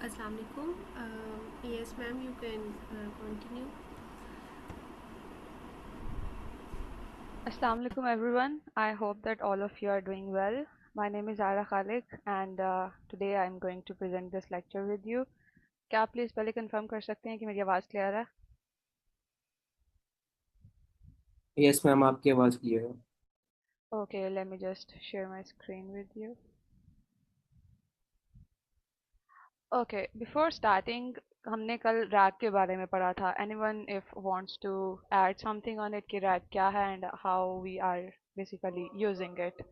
Assalamu alaikum. Yes, ma'am, you can continue. Assalamu alaikum everyone. I hope that all of you are doing well. My name is Ara Khalik and today I'm going to present this lecture with you. क्या आप please पहले confirm कर सकते हैं कि मेरी आवाज़ clear है? यस मैम, आपकी आवाज़ क्लियर है। Okay, let me just share my screen with you. Okay, before starting, हमने कल रैग के बारे में पढ़ा था. Anyone if wants to add something on it कि रैग क्या है and how we are basically using it.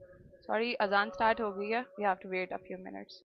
Sorry, अजान start हो गई है. We have to wait a few minutes.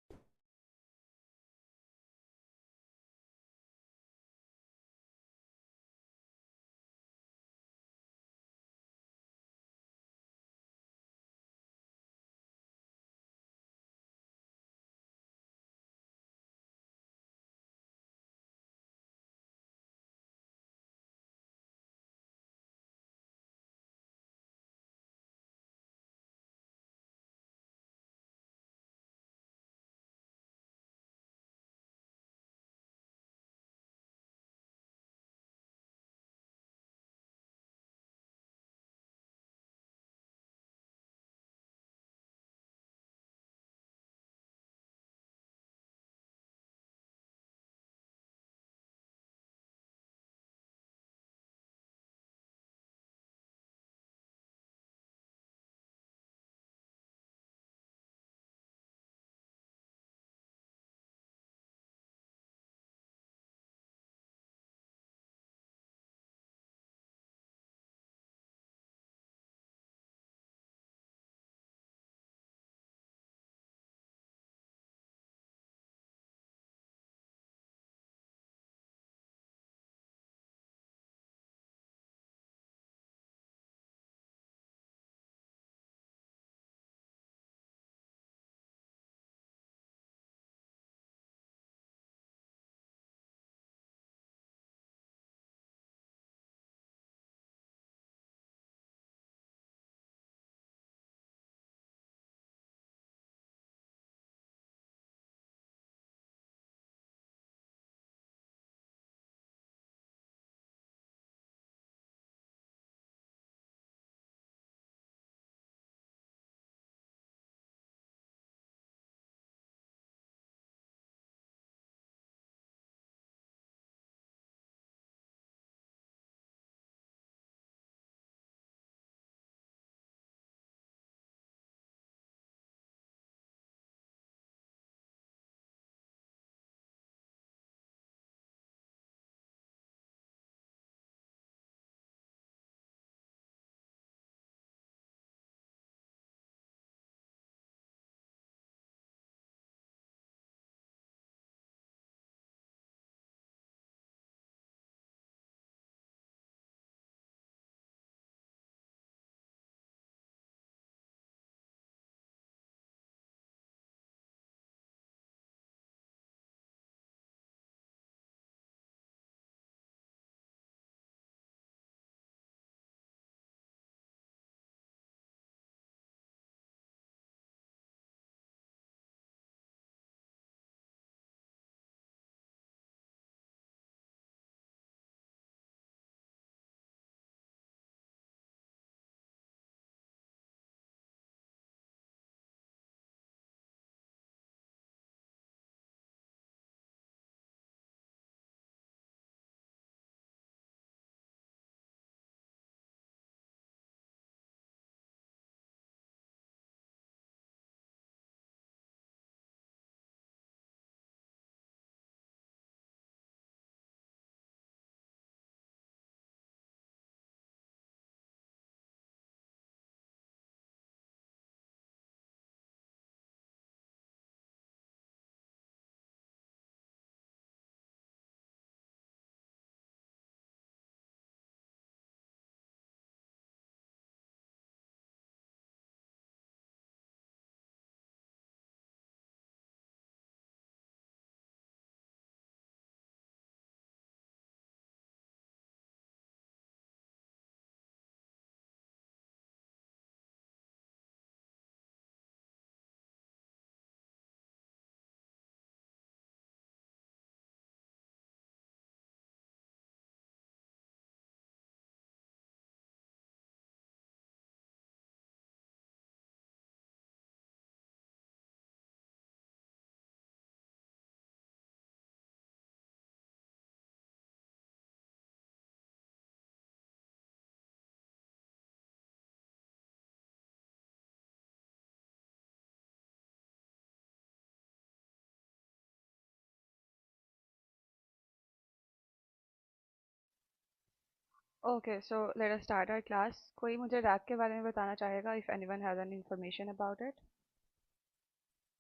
Okay, so let us start our class. कोई मुझे rag के बारे में बताना चाहेगा? If anyone has any information about it,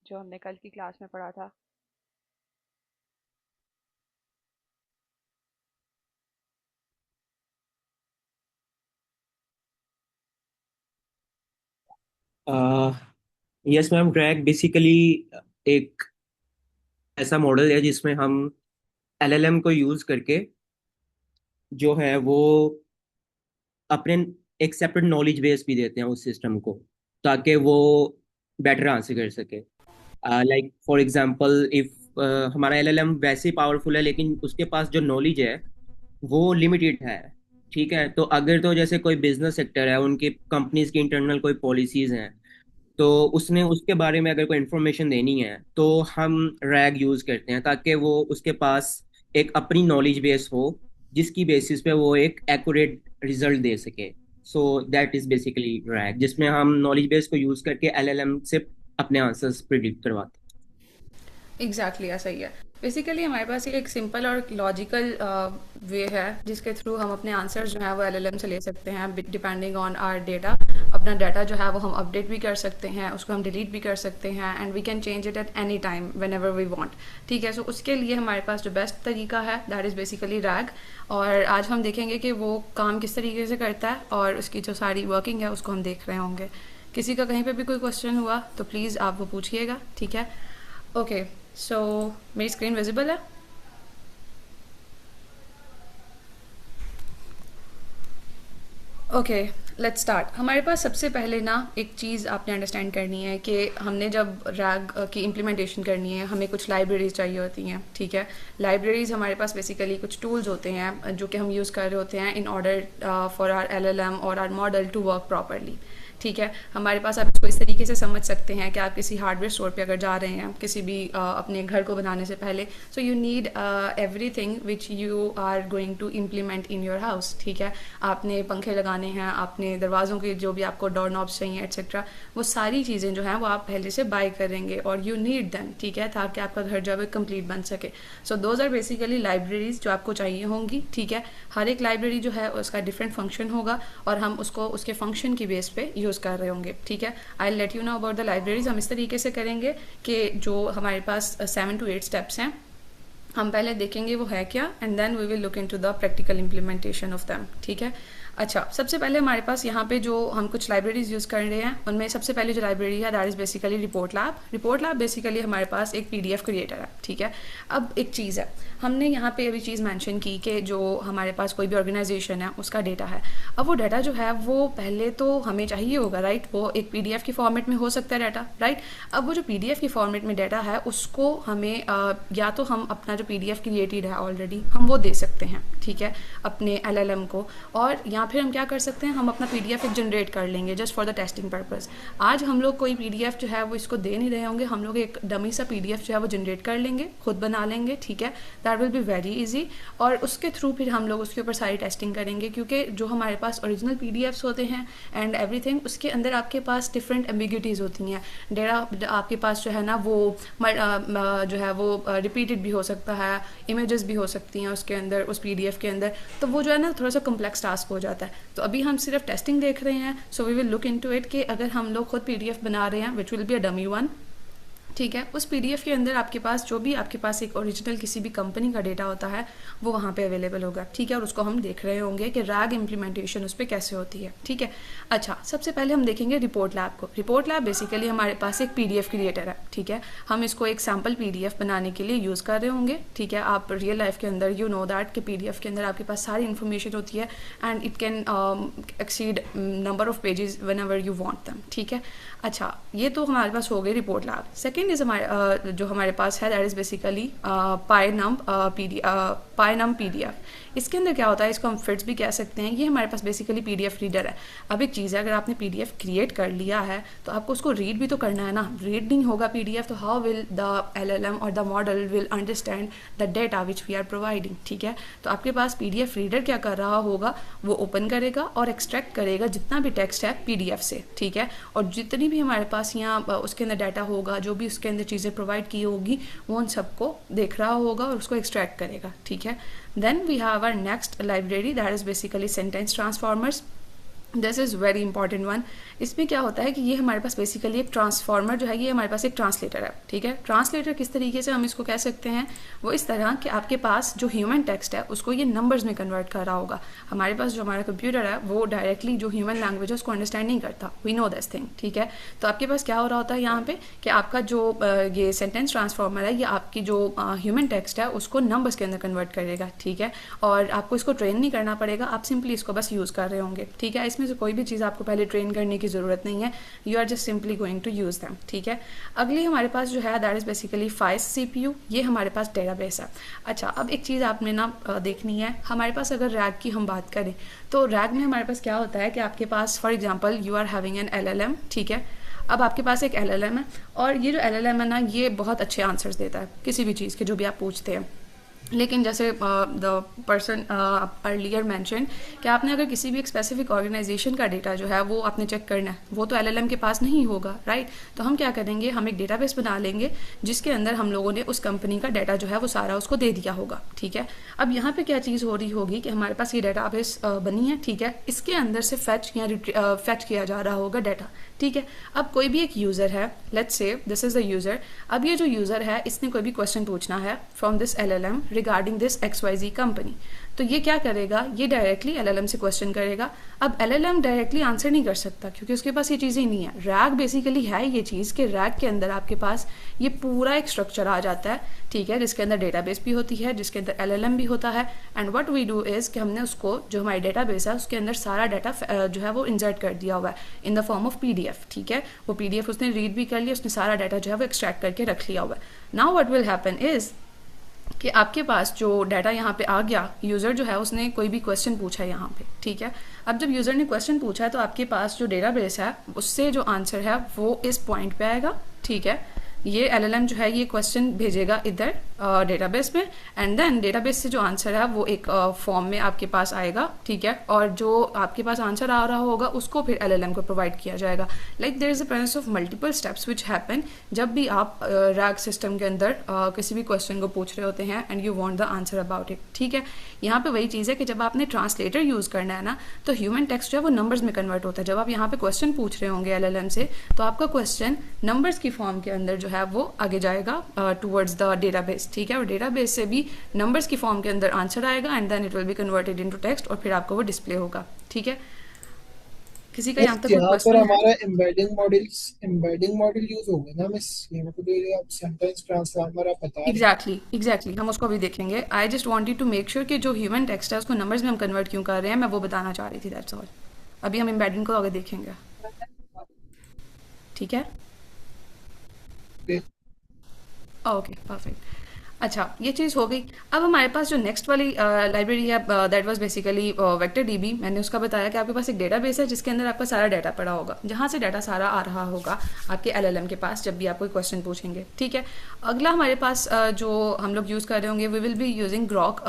जो हमने कल की क्लास में पढ़ा था. यस मैम, रैग बेसिकली एक ऐसा मॉडल है जिसमें हम एलएलएम को यूज करके जो है वो अपने एक सेपरेट नॉलेज बेस भी देते हैं उस सिस्टम को, ताकि वो बेटर आंसर कर सके। लाइक फॉर एग्जांपल, इफ हमारा एलएलएम वैसे ही पावरफुल है लेकिन उसके पास जो नॉलेज है वो लिमिटेड है। ठीक है, तो अगर तो जैसे कोई बिजनेस सेक्टर है, उनकी कंपनीज की इंटरनल कोई पॉलिसीज हैं, तो उसने उसके बारे में अगर कोई इंफॉर्मेशन देनी है तो हम रैग यूज करते हैं, ताकि वो उसके पास एक अपनी नॉलेज बेस हो जिसकी बेसिस पे वो एक एक्यूरेट रिजल्ट दे सके। So that is basically rag, जिसमें हम नॉलेज बेस को यूज करके एलएलएम से अपने आंसर्स प्रिडिक्ट करवाते एग्जैक्टली ऐसा ही है। बेसिकली हमारे पास ये एक सिंपल और लॉजिकल वे है जिसके थ्रू हम अपने आंसर्स जो है वो एलएलएम से ले सकते हैं डिपेंडिंग ऑन आवर डेटा। अपना डाटा जो है वो हम अपडेट भी कर सकते हैं, उसको हम डिलीट भी कर सकते हैं, and we can change it at any time whenever we want. ठीक है, सो उसके लिए हमारे पास जो बेस्ट तरीका है दैट इज़ बेसिकली रैग। और आज हम देखेंगे कि वो काम किस तरीके से करता है और उसकी जो सारी वर्किंग है उसको हम देख रहे होंगे। किसी का कहीं पे भी कोई क्वेश्चन हुआ तो प्लीज़ आप वो पूछिएगा। ठीक है, ओके। सो मेरी स्क्रीन विजिबल है? Okay, let's start. हमारे पास सबसे पहले ना एक चीज़ आपने अंडरस्टैंड करनी है कि हमने जब रैग की इम्प्लीमेंटेशन करनी है हमें कुछ लाइब्रेरीज चाहिए होती हैं। ठीक है, लाइब्रेरीज हमारे पास बेसिकली कुछ टूल्स होते हैं जो कि हम यूज़ कर रहे होते हैं in order for our LLM और our model to work properly. ठीक है, हमारे पास आप इसको इस तरीके से समझ सकते हैं कि आप किसी हार्डवेयर स्टोर पे अगर जा रहे हैं किसी भी अपने घर को बनाने से पहले, so you need everything which you are going to implement in your house. ठीक है, आपने पंखे लगाने हैं, आपने दरवाज़ों के जो भी आपको डोर नॉब्स चाहिए एट्सेट्रा, वो सारी चीज़ें जो हैं वो आप पहले से बाय करेंगे और यू नीड दैम। ठीक है, ताकि आपका घर जो है कंप्लीट बन सके। So those are basically libraries जो आपको चाहिए होंगी। ठीक है, हर एक लाइब्रेरी जो है उसका डिफरेंट फंक्शन होगा और हम उसको उसके फंक्शन की बेस पे यूज़ कर रहे होंगे। ठीक है, I let you know about the libraries. हम इस तरीके से करेंगे कि जो हमारे पास 7 to 8 स्टेप्स हैं हम पहले देखेंगे वो है क्या, and then we will look into the practical implementation of them. ठीक है, अच्छा, सबसे पहले हमारे पास यहाँ पे जो हम कुछ लाइब्रेरीज यूज़ कर रहे हैं उनमें सबसे पहले जो लाइब्रेरी है that is basically report lab. Report lab basically हमारे पास एक पीडीएफ क्रिएटर है। ठीक है, अब एक चीज़ है, हमने यहाँ पे अभी चीज़ मेंशन की कि जो हमारे पास कोई भी ऑर्गेनाइजेशन है उसका डेटा है। अब वो डाटा जो है वो पहले तो हमें चाहिए होगा, राइट? वो एक पीडीएफ की फॉर्मेट में हो सकता है डाटा, राइट? अब वो जो पीडीएफ की फॉर्मेट में डाटा है उसको हमें या तो हम अपना जो पीडीएफ क्रिएटेड है ऑलरेडी हम वो दे सकते हैं। ठीक है, अपने एलएलएम को, और या फिर हम क्या कर सकते हैं, हम अपना पीडीएफ एक जनरेट कर लेंगे just for the testing purpose. आज हम लोग कोई पीडीएफ जो है वो इसको दे नहीं रहे होंगे, हम लोग एक डमी सा पीडीएफ जो है वो जनरेट कर लेंगे, खुद बना लेंगे। ठीक है, that will be very easy, और उसके थ्रू फिर हम लोग उसके ऊपर सारी टेस्टिंग करेंगे, क्योंकि जो हमारे पास ओरिजिनल पीडीएफ्स होते हैं एंड एवरीथिंग, उसके अंदर आपके पास डिफरेंट एम्बिग्यूटीज़ होती हैं। डेटा आपके पास जो है ना वो जो है वो रिपीटेड भी हो सकता है, इमेजेस भी हो सकती हैं उसके अंदर, उस पीडीएफ के अंदर, तो वो जो है ना थोड़ा सा कम्प्लेक्स टास्क हो जाता है। तो अभी हम सिर्फ टेस्टिंग देख रहे हैं, so we will look into it कि अगर हम लोग खुद पीडीएफ बना रहे हैं which will be a dummy one. ठीक है, उस पीडीएफ के अंदर आपके पास जो भी आपके पास एक ओरिजिनल किसी भी कंपनी का डेटा होता है वो वहाँ पे अवेलेबल होगा। ठीक है, और उसको हम देख रहे होंगे कि रैग इम्प्लीमेंटेशन उस पर कैसे होती है। ठीक है, अच्छा, सबसे पहले हम देखेंगे रिपोर्ट लैब को। रिपोर्ट लैब बेसिकली हमारे पास एक पीडीएफ क्रिएटर है। ठीक है, हम इसको एक सैम्पल पीडीएफ बनाने के लिए यूज़ कर रहे होंगे। ठीक है, आप रियल लाइफ के अंदर यू नो दैट कि पीडीएफ के अंदर आपके पास सारी इन्फॉर्मेशन होती है and it can exceed number of pages when ever you want them. ठीक है, अच्छा, ये तो हमारे पास हो गई रिपोर्ट लैब। सेकेंड इज हमारे जो हमारे पास है दैट इज़ बेसिकली पाइनम पीडीएफ। इसके अंदर क्या होता है, इसको हम फिट्स भी कह सकते हैं। ये हमारे पास बेसिकली पीडीएफ रीडर है। अब एक चीज़ है, अगर आपने पीडीएफ क्रिएट कर लिया है तो आपको उसको रीड भी तो करना है ना। रीड नहीं होगा पीडीएफ तो हाउ विल द एलएलएम और the model will understand the data which we are providing. ठीक है, तो आपके पास पीडीएफ रीडर क्या कर रहा होगा, वो ओपन करेगा और एक्सट्रैक्ट करेगा जितना भी टेक्स्ट है पीडीएफ से। ठीक है, और जितनी भी हमारे पास यहाँ उसके अंदर डाटा होगा, जो भी जिसके अंदर चीज़ें प्रोवाइड की होगी वो उन सबको देख रहा होगा और उसको एक्सट्रैक्ट करेगा, ठीक है। Then we have our next library that is basically sentence transformers. This is very important one. इसमें क्या होता है कि ये हमारे पास बेसिकली एक ट्रांसफॉर्मर जो है, ये हमारे पास एक ट्रांसलेटर है, ठीक है। ट्रांसलेटर किस तरीके से हम इसको कह सकते हैं, वो इस तरह कि आपके पास जो ह्यूमन टेक्स्ट है उसको ये नंबर्स में कन्वर्ट कर रहा होगा। हमारे पास जो हमारा कंप्यूटर है वो डायरेक्टली जो ह्यूमन लैंग्वेज है उसको अंडरस्टैंड नहीं करता, वी नो दिस थिंग, ठीक है। तो आपके पास क्या हो रहा होता है यहाँ पे कि आपका जो ये सेंटेंस ट्रांसफॉर्मर है ये आपकी जो ह्यूमन टेक्स्ट है उसको नंबर्स के अंदर कन्वर्ट करेगा, ठीक है। और आपको इसको ट्रेन नहीं करना पड़ेगा, आप सिंपली इसको बस यूज़ कर रहे होंगे, ठीक है। इसमें से कोई भी चीज़ आपको पहले ट्रेन करने की ज़रूरत नहीं है, you are just simply going to use them, ठीक है। अगली हमारे पास जो है that is basically faiss CPU, ये हमारे पास डेटाबेस है। अच्छा, अब एक चीज़ आपने ना देखनी है, हमारे पास अगर रैग की हम बात करें तो रैग में हमारे पास क्या होता है कि आपके पास for example you are having an LLM, ठीक है। अब आपके पास एक LLM है और ये जो LLM है ना ये बहुत अच्छे आंसर्स देता है किसी भी चीज़ के जो भी आप पूछते हैं। लेकिन जैसे द पर्सन अर्लियर मैंशन कि आपने अगर किसी भी एक स्पेसिफिक ऑर्गेनाइजेशन का डेटा जो है वो आपने चेक करना है, वो तो LLM के पास नहीं होगा, राइट। तो हम क्या करेंगे, हम एक डेटाबेस बना लेंगे जिसके अंदर हम लोगों ने उस कंपनी का डाटा जो है वो सारा उसको दे दिया होगा, ठीक है। अब यहाँ पे क्या चीज़ हो रही होगी कि हमारे पास ये डेटाबेस बनी है, ठीक है। इसके अंदर से फैच किया जा रहा होगा डाटा, ठीक है। अब कोई भी एक यूज़र है, let's say this is the user. अब ये जो यूज़र है इसने कोई भी क्वेश्चन पूछना है from this LLM regarding this XYZ company, तो ये क्या करेगा, ये डायरेक्टली LLM से क्वेश्चन करेगा। अब LLM डायरेक्टली आंसर नहीं कर सकता क्योंकि उसके पास ये चीज़ें नहीं है। रैग बेसिकली है ये चीज़ कि रैग के अंदर आपके पास ये पूरा एक स्ट्रक्चर आ जाता है, ठीक है, जिसके अंदर डेटाबेस भी होती है, जिसके अंदर LLM भी होता है। And what we do is कि हमने उसको जो हमारी डेटाबेस है उसके अंदर सारा डाटा जो है वो इंसर्ट कर दिया हुआ है in the form of PDF, ठीक है। वो PDF उसने रीड भी कर लिया, उसने सारा डाटा जो है वो एक्सट्रैक्ट करके रख लिया हुआ है। Now what will happen is कि आपके पास जो डाटा यहाँ पे आ गया, यूज़र जो है उसने कोई भी क्वेश्चन पूछा है यहाँ पे, ठीक है। अब जब यूज़र ने क्वेश्चन पूछा है तो आपके पास जो डेटाबेस है उससे जो आंसर है वो इस पॉइंट पे आएगा, ठीक है। ये LLM जो है ये क्वेश्चन भेजेगा इधर डेटाबेस में एंड देन डेटाबेस से जो आंसर है वो एक फॉर्म में आपके पास आएगा, ठीक है। और जो आपके पास आंसर आ रहा होगा उसको फिर LLM को प्रोवाइड किया जाएगा। Like there is a process of multiple steps which happen जब भी आप रैग सिस्टम के अंदर किसी भी क्वेश्चन को पूछ रहे होते हैं and you want the answer about it, ठीक है। यहाँ पे वही चीज़ है कि जब आपने ट्रांसलेटर यूज़ करना है ना तो ह्यूमन टेक्स्ट जो है वो नंबर्स में कन्वर्ट होता है। जब आप यहाँ पे क्वेश्चन पूछ रहे होंगे LLM से तो आपका क्वेश्चन नंबर्स की फॉर्म के अंदर जो है वो आगे जाएगा टूवर्ड्स द डेटाबेस, ठीक है। और डेटाबेस से भी नंबर्स की फॉर्म के अंदर आंसर आएगा and then it will be converted into text और फिर आपको वो डिस्प्ले होगा, ठीक है। किसी का यहाँ तक कोई यहाँ पर क्वेश्चन है? हमारा एम्बेडिंग मॉडल यूज होगा ना मिस, यहाँ पे जो आप सेंटेंस ट्रांसफॉर्मर आप बता रहे हैं। एग्जैक्टली हम उसको भी देखेंगे। I just wanted to make sure कि जो ह्यूमन टेक्स्ट है उसको नंबर्स में हम कन्वर्ट क्यों कर रहे हैं, मैं वो बताना चाह रही थी, दैट्स ऑल। अभी हम एम्बेडिंग को आगे देखेंगे, ठीक है। Okay perfect. अच्छा ये चीज़ हो गई। अब हमारे पास जो नेक्स्ट वाली लाइब्रेरी है that was basically vector DB। मैंने उसका बताया कि आपके पास एक डेटाबेस है जिसके अंदर आपका सारा डाटा पड़ा होगा, जहाँ से डाटा सारा आ रहा होगा आपके LLM के पास जब भी आप कोई क्वेश्चन पूछेंगे, ठीक है। अगला हमारे पास जो हम लोग यूज़ कर रहे होंगे we will be using Grok,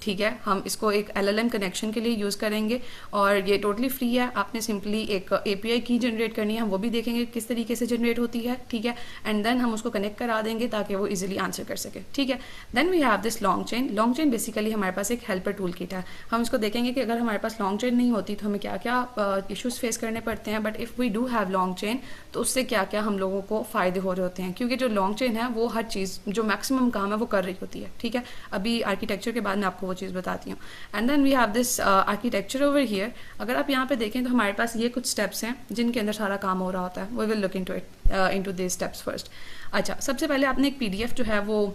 ठीक है। हम इसको एक LLM कनेक्शन के लिए यूज़ करेंगे और ये टोटली फ्री है। आपने सिंपली एक API की जनरेट करनी है, हम वो भी देखेंगे किस तरीके से जनरेट होती है, ठीक है। एंड देन हम उसको कनेक्ट करा देंगे ताकि वो इजीली आंसर कर सके, ठीक है। Then we have this LangChain. LangChain basically हमारे पास एक हेल्पर टूल किट है। हम इसको देखेंगे कि अगर हमारे पास लॉन्ग चेन नहीं होती तो हमें क्या क्या इश्यूज फेस करने पड़ते हैं, but if we do have LangChain तो उससे क्या क्या हम लोगों को फ़ायदे हो रहे होते हैं, क्योंकि जो लॉन्ग चेन है वो हर चीज़ जो मैक्सिमम काम है वो कर रही होती है, ठीक है। अभी आर्किटेक्चर के बाद मैं आपको वो चीज़ बताती हूँ। And then we have this architecture over here. अगर आप यहाँ पे देखें तो हमारे पास ये कुछ स्टेप्स हैं जिनके अंदर सारा काम हो रहा होता है। We will look into this steps first. अच्छा सबसे पहले आपने एक PDF जो है वो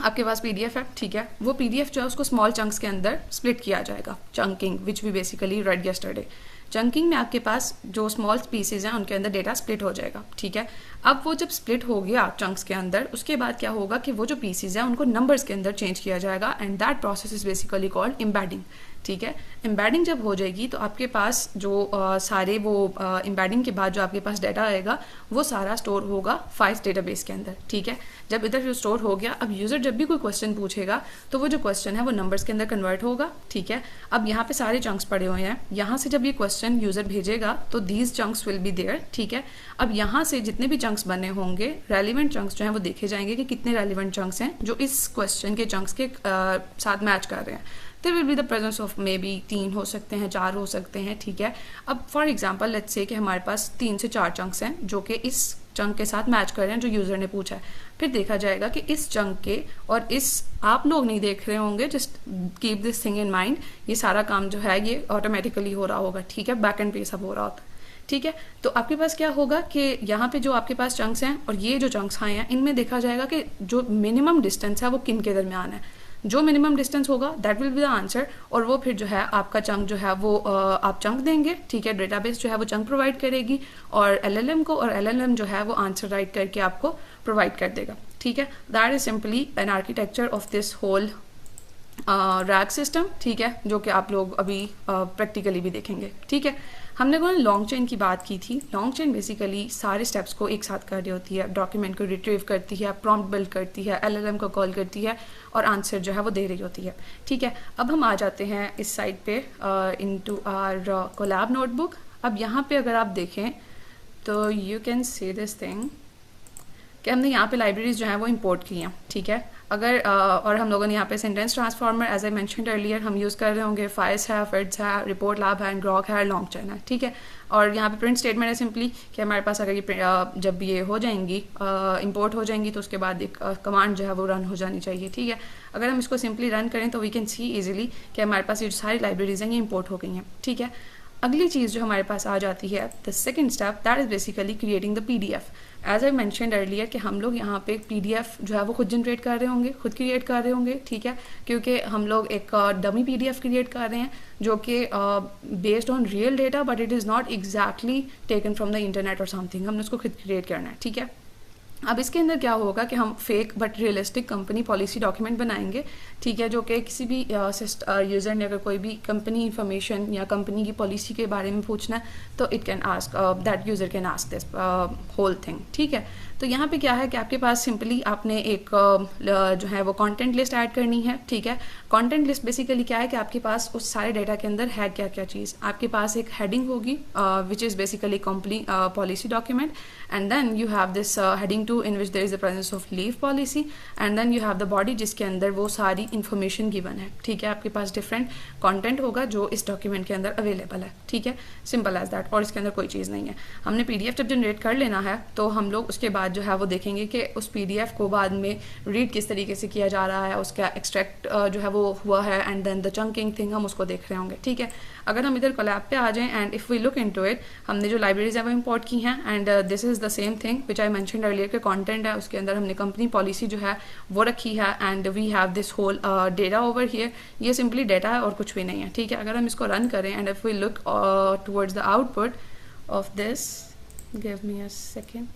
आपके पास PDF है, ठीक है। वो PDF जो है उसको स्मॉल चंक्स के अंदर स्प्लिट किया जाएगा, chunking which we basically read yesterday. Chunking में आपके पास जो स्मॉल पीसेज हैं उनके अंदर डेटा स्प्लिट हो जाएगा, ठीक है। अब वो जब स्प्लिट हो गया चंक्स के अंदर, उसके बाद क्या होगा कि वो जो पीसेज हैं उनको नंबर्स के अंदर चेंज किया जाएगा and that process is basically called embedding, ठीक है। एम्बेडिंग जब हो जाएगी तो आपके पास जो सारे वो एम्बेडिंग के बाद जो आपके पास डाटा आएगा वो सारा स्टोर होगा फाइल्स डेटाबेस के अंदर, ठीक है। जब इधर जो स्टोर हो गया, अब यूज़र जब भी कोई क्वेश्चन पूछेगा तो वो जो क्वेश्चन है वो नंबर्स के अंदर कन्वर्ट होगा, ठीक है। अब यहाँ पे सारे चंक्स पड़े हुए हैं, यहाँ से जब ये क्वेश्चन यूज़र भेजेगा तो these chunks will be there, ठीक है। अब यहाँ से जितने भी चंक्स बने होंगे, रेलिवेंट चंक्स जो हैं वो देखे जाएंगे कि कितने रेलिवेंट चंक्स हैं जो इस क्वेश्चन के चंक्स के साथ मैच कर रहे हैं। There will be the presence of maybe 3 हो सकते हैं, 4 हो सकते हैं, ठीक है। अब फॉर एग्जांपल लेट्स से कि हमारे पास 3 से 4 चंक्स हैं जो कि इस चंक के साथ मैच कर रहे हैं जो यूज़र ने पूछा है। फिर देखा जाएगा कि इस चंक के और इस, आप लोग नहीं देख रहे होंगे, just keep this thing in mind, ये सारा काम जो है ये ऑटोमेटिकली हो रहा होगा, ठीक है। बैक एंड पे सब हो रहा होता है, ठीक है। तो आपके पास क्या होगा कि यहाँ पे जो आपके पास चंक्स हैं और ये जो चंक्स आए हैं, इनमें देखा जाएगा कि जो मिनिमम डिस्टेंस है वो किन के दरमियान है। जो मिनिमम डिस्टेंस होगा that will be the answer, और वो फिर जो है आपका चंक जो है वो आप चंक देंगे, ठीक है। डेटाबेस जो है वो चंक प्रोवाइड करेगी और एलएलएम को, और एलएलएम जो है वो आंसर राइट करके आपको प्रोवाइड कर देगा, ठीक है। That is simply an architecture of this whole RAG system, ठीक है, जो कि आप लोग अभी प्रैक्टिकली भी देखेंगे, ठीक है। हमने को लॉन्ग चेन की बात की थी। लॉन्ग चेन बेसिकली सारे स्टेप्स को एक साथ कर रही होती है, डॉक्यूमेंट को रिट्रीव करती है, प्रॉम्प्ट बिल्ड करती है, एलएलएम को कॉल करती है और आंसर जो है वो दे रही होती है, ठीक है। अब हम आ जाते हैं इस साइड पे इनटू आवर कोलैब नोटबुक। अब यहाँ पे अगर आप देखें तो you can see this thing कि हमने यहाँ पे लाइब्रेरीज जो हैं वो इंपोर्ट की हैं, ठीक है। अगर और हम लोगों ने यहाँ पे sentence transformer as I mentioned earlier हम यूज़ कर रहे होंगे, फाइल्स है, फिट्स है, रिपोर्ट लैब है, ग्रॉक है, लॉन्ग चेन है, ठीक है। और यहाँ पे प्रिंट स्टेटमेंट है सिंपली कि हमारे पास अगर ये जब ये हो जाएंगी इंपोर्ट हो जाएंगी तो उसके बाद एक कमांड जो है वो रन हो जानी चाहिए, ठीक है। अगर हम इसको सिंपली रन करें तो वी कैन सी इजीली कि हमारे पास ये जो सारी लाइब्रेरीज हैं ये इंपोर्ट हो गई हैं, ठीक है। अगली चीज़ जो हमारे पास आ जाती है, the second step, that is basically creating the PDF। As I mentioned earlier कि हम लोग यहाँ पे PDF जो है वो खुद जनरेट कर रहे होंगे, खुद क्रिएट कर रहे होंगे, ठीक है। क्योंकि हम लोग एक डमी PDF क्रिएट कर रहे हैं जो कि based on real data, but it is not exactly taken from the internet और समथिंग, हमने उसको खुद क्रिएट करना है, ठीक है। अब इसके अंदर क्या होगा कि हम fake but realistic company policy document बनाएंगे, ठीक है, जो कि किसी भी यूज़र ने अगर कोई भी कंपनी इंफॉर्मेशन या कंपनी की पॉलिसी के बारे में पूछना है तो it can ask, that user can ask this whole thing, ठीक है। तो यहाँ पे क्या है कि आपके पास सिंपली आपने एक जो है वो कंटेंट लिस्ट ऐड करनी है, ठीक है। कंटेंट लिस्ट बेसिकली क्या है कि आपके पास उस सारे डाटा के अंदर है क्या क्या चीज़। आपके पास एक हेडिंग होगी which is basically company policy document, and then you have this heading 2 in which there is the presence of leave policy, and then you have the body जिसके अंदर वो सारी information given है, ठीक है। आपके पास different content होगा जो इस document के अंदर available है, ठीक है, simple as that। और इसके अंदर कोई चीज़ नहीं है। हमने PDF जब generate कर लेना है तो हम लोग उसके बाद जो है वो देखेंगे कि उस PDF को बाद में read किस तरीके से किया जा रहा है, उसका extract जो है वो हुआ है, and then the chunking thing हम उसको देख रहे होंगे, ठीक है। अगर हम इधर कोलैब पे आ जाएं and if we look into it, हमने जो लाइब्रेरीज है वो इंपोर्ट की हैं, and this is the same thing which I mentioned earlier के कंटेंट है, उसके अंदर हमने कंपनी पॉलिसी जो है वो रखी है, and we have this whole data over here. ये सिंपली डेटा है और कुछ भी नहीं है, ठीक है। अगर हम इसको रन करें and if we look towards the output of this, give me a second,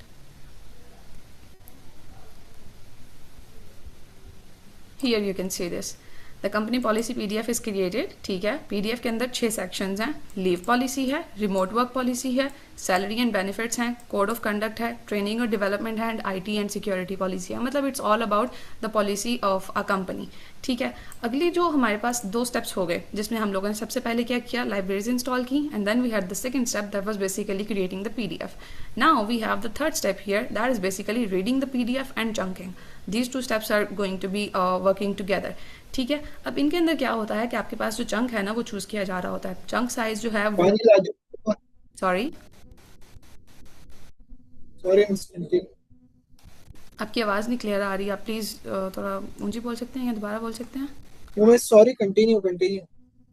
here you can see this, the company policy PDF is created, ठीक है। PDF के अंदर 6 सेक्शंस हैं, लीव पॉलिसी है, रिमोट वर्क पॉलिसी है, salary and benefits हैं, code of conduct है, training और डेवलपमेंट है, and IT and security policy है। मतलब it's all about the policy of a company, ठीक है। अगली जो हमारे पास 2 स्टेप्स हो गए जिसमें हम लोगों ने सबसे पहले क्या किया, लाइब्रेरीज इंस्टॉल की, and then we had the second step that was basically creating the PDF। Now we have the third step here, that is basically reading the PDF and chunking. These 2 steps are going to be working together, ठीक है। अब इनके अंदर क्या होता है कि आपके पास जो चंक है ना वो चूज किया जा रहा होता है। चंक साइज जो है वो, सॉरी आपकी आवाज़ नहीं क्लियर आ रही, आप प्लीज़ थोड़ा ऊंची बोल सकते हैं या दोबारा बोल सकते हैं? Sorry, continue.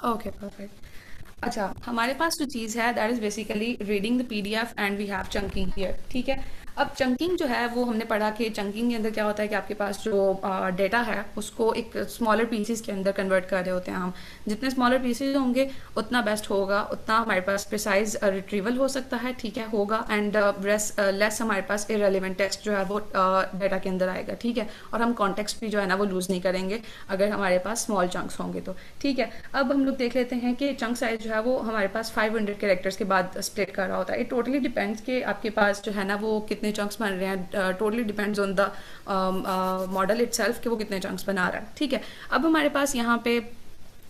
Okay, perfect. अच्छा, हमारे पास जो चीज़ है that is basically reading the PDF and we have chunking here, ठीक है। अब चंकिंग जो है वो हमने पढ़ा कि चंकिंग के अंदर क्या होता है कि आपके पास जो डेटा है उसको एक स्मॉलर पीसेस के अंदर कन्वर्ट कर रहे होते हैं हम। जितने स्मॉलर पीसेस होंगे उतना बेस्ट होगा, उतना हमारे पास प्रिसाइज रिट्रीवल हो सकता है, ठीक है, होगा, एंड लेस हमारे पास इरेलीवेंट टेक्स्ट जो है वो डेटा के अंदर आएगा, ठीक है, और हम कॉन्टेक्स्ट भी जो है ना वो लूज़ नहीं करेंगे अगर हमारे पास स्मॉल चंक्स होंगे तो, ठीक है। अब हम लोग देख लेते हैं कि चंक साइज जो है वो हमारे पास 500 कैरेक्टर्स के बाद स्प्लिट कर रहा होता है। इट टोटली डिपेंड्स कि आपके पास जो है ना वो कितने चंक्स बन रहे हैं, totally depends on the model itself कि वो कितने चंक्स बना रहा है, ठीक है। अब हमारे पास यहाँ पे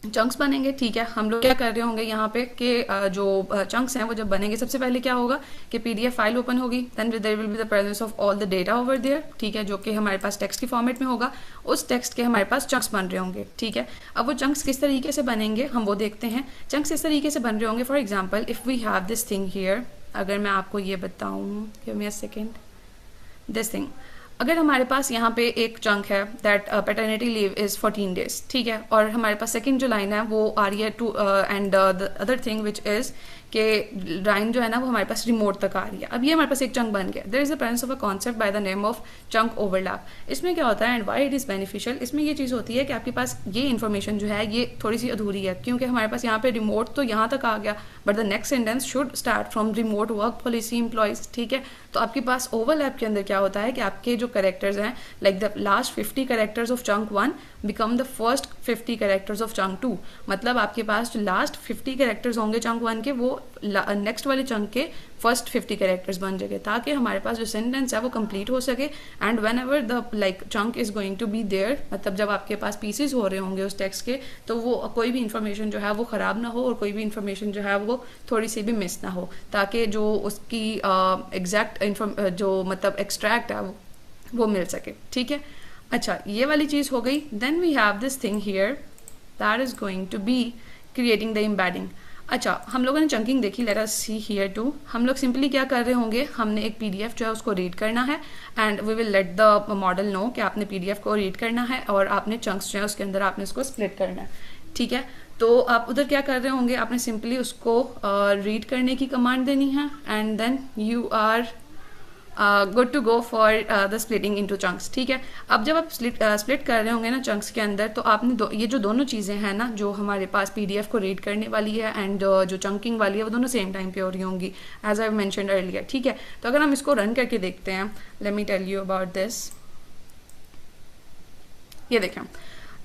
चंक्स बनेंगे, ठीक है। हम लोग क्या कर रहे होंगे यहाँ पे कि जो चंक्स हैं वो जब बनेंगे सबसे पहले क्या होगा कि पीडीएफ फाइल ओपन होगी, then there will be the presence of all the data over there, ठीक है, जो कि हमारे पास टेक्स्ट की फॉर्मेट में होगा। उस टेक्स्ट के हमारे पास चंक्स बन रहे होंगे, ठीक है। अब वो चंक्स किस तरीके से बनेंगे हम वो देखते हैं। चंक्स इस तरीके से बन रहे होंगे, for example if we have this thing here, अगर मैं आपको ये बताऊँ, give me a second, this thing, अगर हमारे पास यहाँ पे एक चंक है that paternity leave is 14 days, ठीक है, और हमारे पास सेकंड जो लाइन है वो आ रही है too and the other thing which is के लाइन जो है ना वो हमारे पास रिमोट तक आ रही है। अब ये हमारे पास एक चंक बन गया। There is the presence of a concept by the name of chunk overlap. इसमें क्या होता है and why it is beneficial, इसमें ये चीज़ होती है कि आपके पास ये इन्फॉर्मेशन जो है ये थोड़ी सी अधूरी है, क्योंकि हमारे पास यहाँ पे रिमोट तो यहाँ तक आ गया, but the next sentence should start from remote work policy employees, ठीक है। तो आपके पास ओवरलैप के अंदर क्या होता है कि आपके जो करेक्टर्स हैं like the last 50 characters of chunk 1 become the first 50 characters of chunk 2, मतलब आपके पास जो लास्ट 50 करेक्टर्स होंगे चंक 1 के वो नेक्स्ट वाले चंक के फर्स्ट 50 करेक्टर्स बन जाएंगे, ताकि हमारे पास जो सेंटेंस है वो कंप्लीट हो सके। And whenever the like chunk is going to be there, मतलब जब आपके पास पीसेस हो रहे होंगे उस टेक्स्ट के, तो वो कोई भी इंफॉर्मेशन जो है वो ख़राब ना हो और कोई भी इंफॉर्मेशन जो है वो थोड़ी सी भी मिस ना हो, ताकि जो उसकी एग्जैक्ट जो मतलब एक्सट्रैक्ट है वो मिल सके, ठीक है। अच्छा, ये वाली चीज़ हो गई। Then we have this thing here that is going to be creating the embedding. अच्छा, हम लोगों ने चंकिंग देखी, let us see here too. हम लोग सिंपली क्या कर रहे होंगे, हमने एक पीडीएफ जो है उसको रीड करना है and we will let the model know कि आपने पीडीएफ को रीड करना है और आपने चंक्स जो है उसके अंदर आपने इसको स्प्लिट करना है, ठीक है। तो आप उधर क्या कर रहे होंगे, आपने सिंपली उसको रीड करने की कमांड देनी है and then you are good to go for the splitting into chunks, ठीक है। अब जब आप स्प्लिट कर रहे होंगे ना चंक्स के अंदर, तो आपने ये जो दोनों चीज़ें हैं ना, जो हमारे पास पीडीएफ को रीड करने वाली है एंड जो चंकिंग वाली है, वो दोनों सेम टाइम पे हो रही होंगी एज आई मेंशन्ड अर्लियर, ठीक है। तो अगर हम इसको रन करके देखते हैं, let me tell you about this. ये देखें,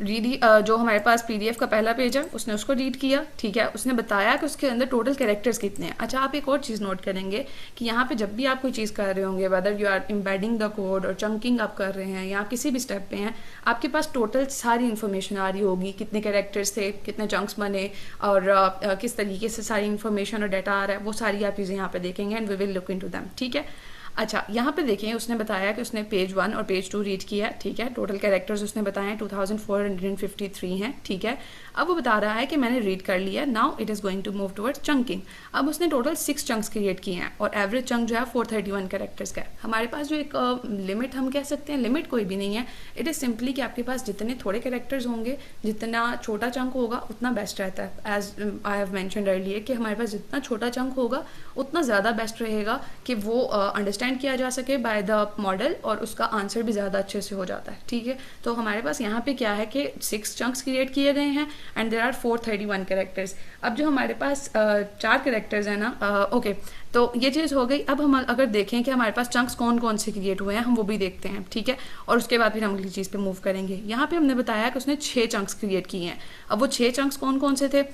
जो हमारे पास पीडीएफ का पहला पेज है उसने उसको रीड किया, ठीक है, उसने बताया कि उसके अंदर टोटल कैरेक्टर्स कितने हैं। अच्छा, आप एक और चीज़ नोट करेंगे कि यहाँ पे जब भी आप कोई चीज़ कर रहे होंगे, whether you are embedding the code और चंकिंग आप कर रहे हैं या किसी भी स्टेप पे हैं, आपके पास टोटल सारी इन्फॉर्मेशन आ रही होगी, कितने कैरेक्टर्स थे, कितने चंक्स बने और किस तरीके से सारी इन्फॉर्मेशन और डाटा आ रहा है, वो सारी आप चीज़ें यहाँ पे देखेंगे and we will look into them, ठीक है। अच्छा, यहाँ पे देखें, उसने बताया कि उसने पेज 1 और पेज 2 रीड किया, ठीक है। टोटल कैरेक्टर्स उसने बताए 2453 हैं, ठीक है। अब वो बता रहा है कि मैंने रीड कर लिया, now it is going to move towards chunking. अब उसने टोटल 6 चंक्स क्रिएट किए हैं और एवरेज चंक जो है 431 कैरेक्टर्स का है। हमारे पास जो एक लिमिट हम कह सकते हैं, लिमिट कोई भी नहीं है, इट इज़ सिंपली कि आपके पास जितने थोड़े कैरेक्टर्स होंगे, जितना छोटा चंक होगा उतना बेस्ट रहता है। As I have mentioned earlier कि हमारे पास जितना छोटा चंक होगा उतना ज़्यादा बेस्ट रहेगा कि वो अंडरस्टैंड किया जा सके बाय द मॉडल और उसका आंसर भी ज़्यादा अच्छे से हो जाता है, ठीक है। तो हमारे पास यहाँ पे क्या है कि 6 चंक्स क्रिएट किए गए हैं एंड देयर आर 431 कैरेक्टर्स। अब जो हमारे पास 4 कैरेक्टर्स हैं ना, ओके, तो ये चीज़ हो गई। अब हम अगर देखें कि हमारे पास चंक्स कौन कौन से क्रिएट हुए हैं, हम वो भी देखते हैं, ठीक है, और उसके बाद फिर हम अगली चीज़ पे मूव करेंगे। यहाँ पे हमने बताया कि उसने 6 चंक्स क्रिएट किए हैं। अब वो 6 चंक्स कौन कौन से थे,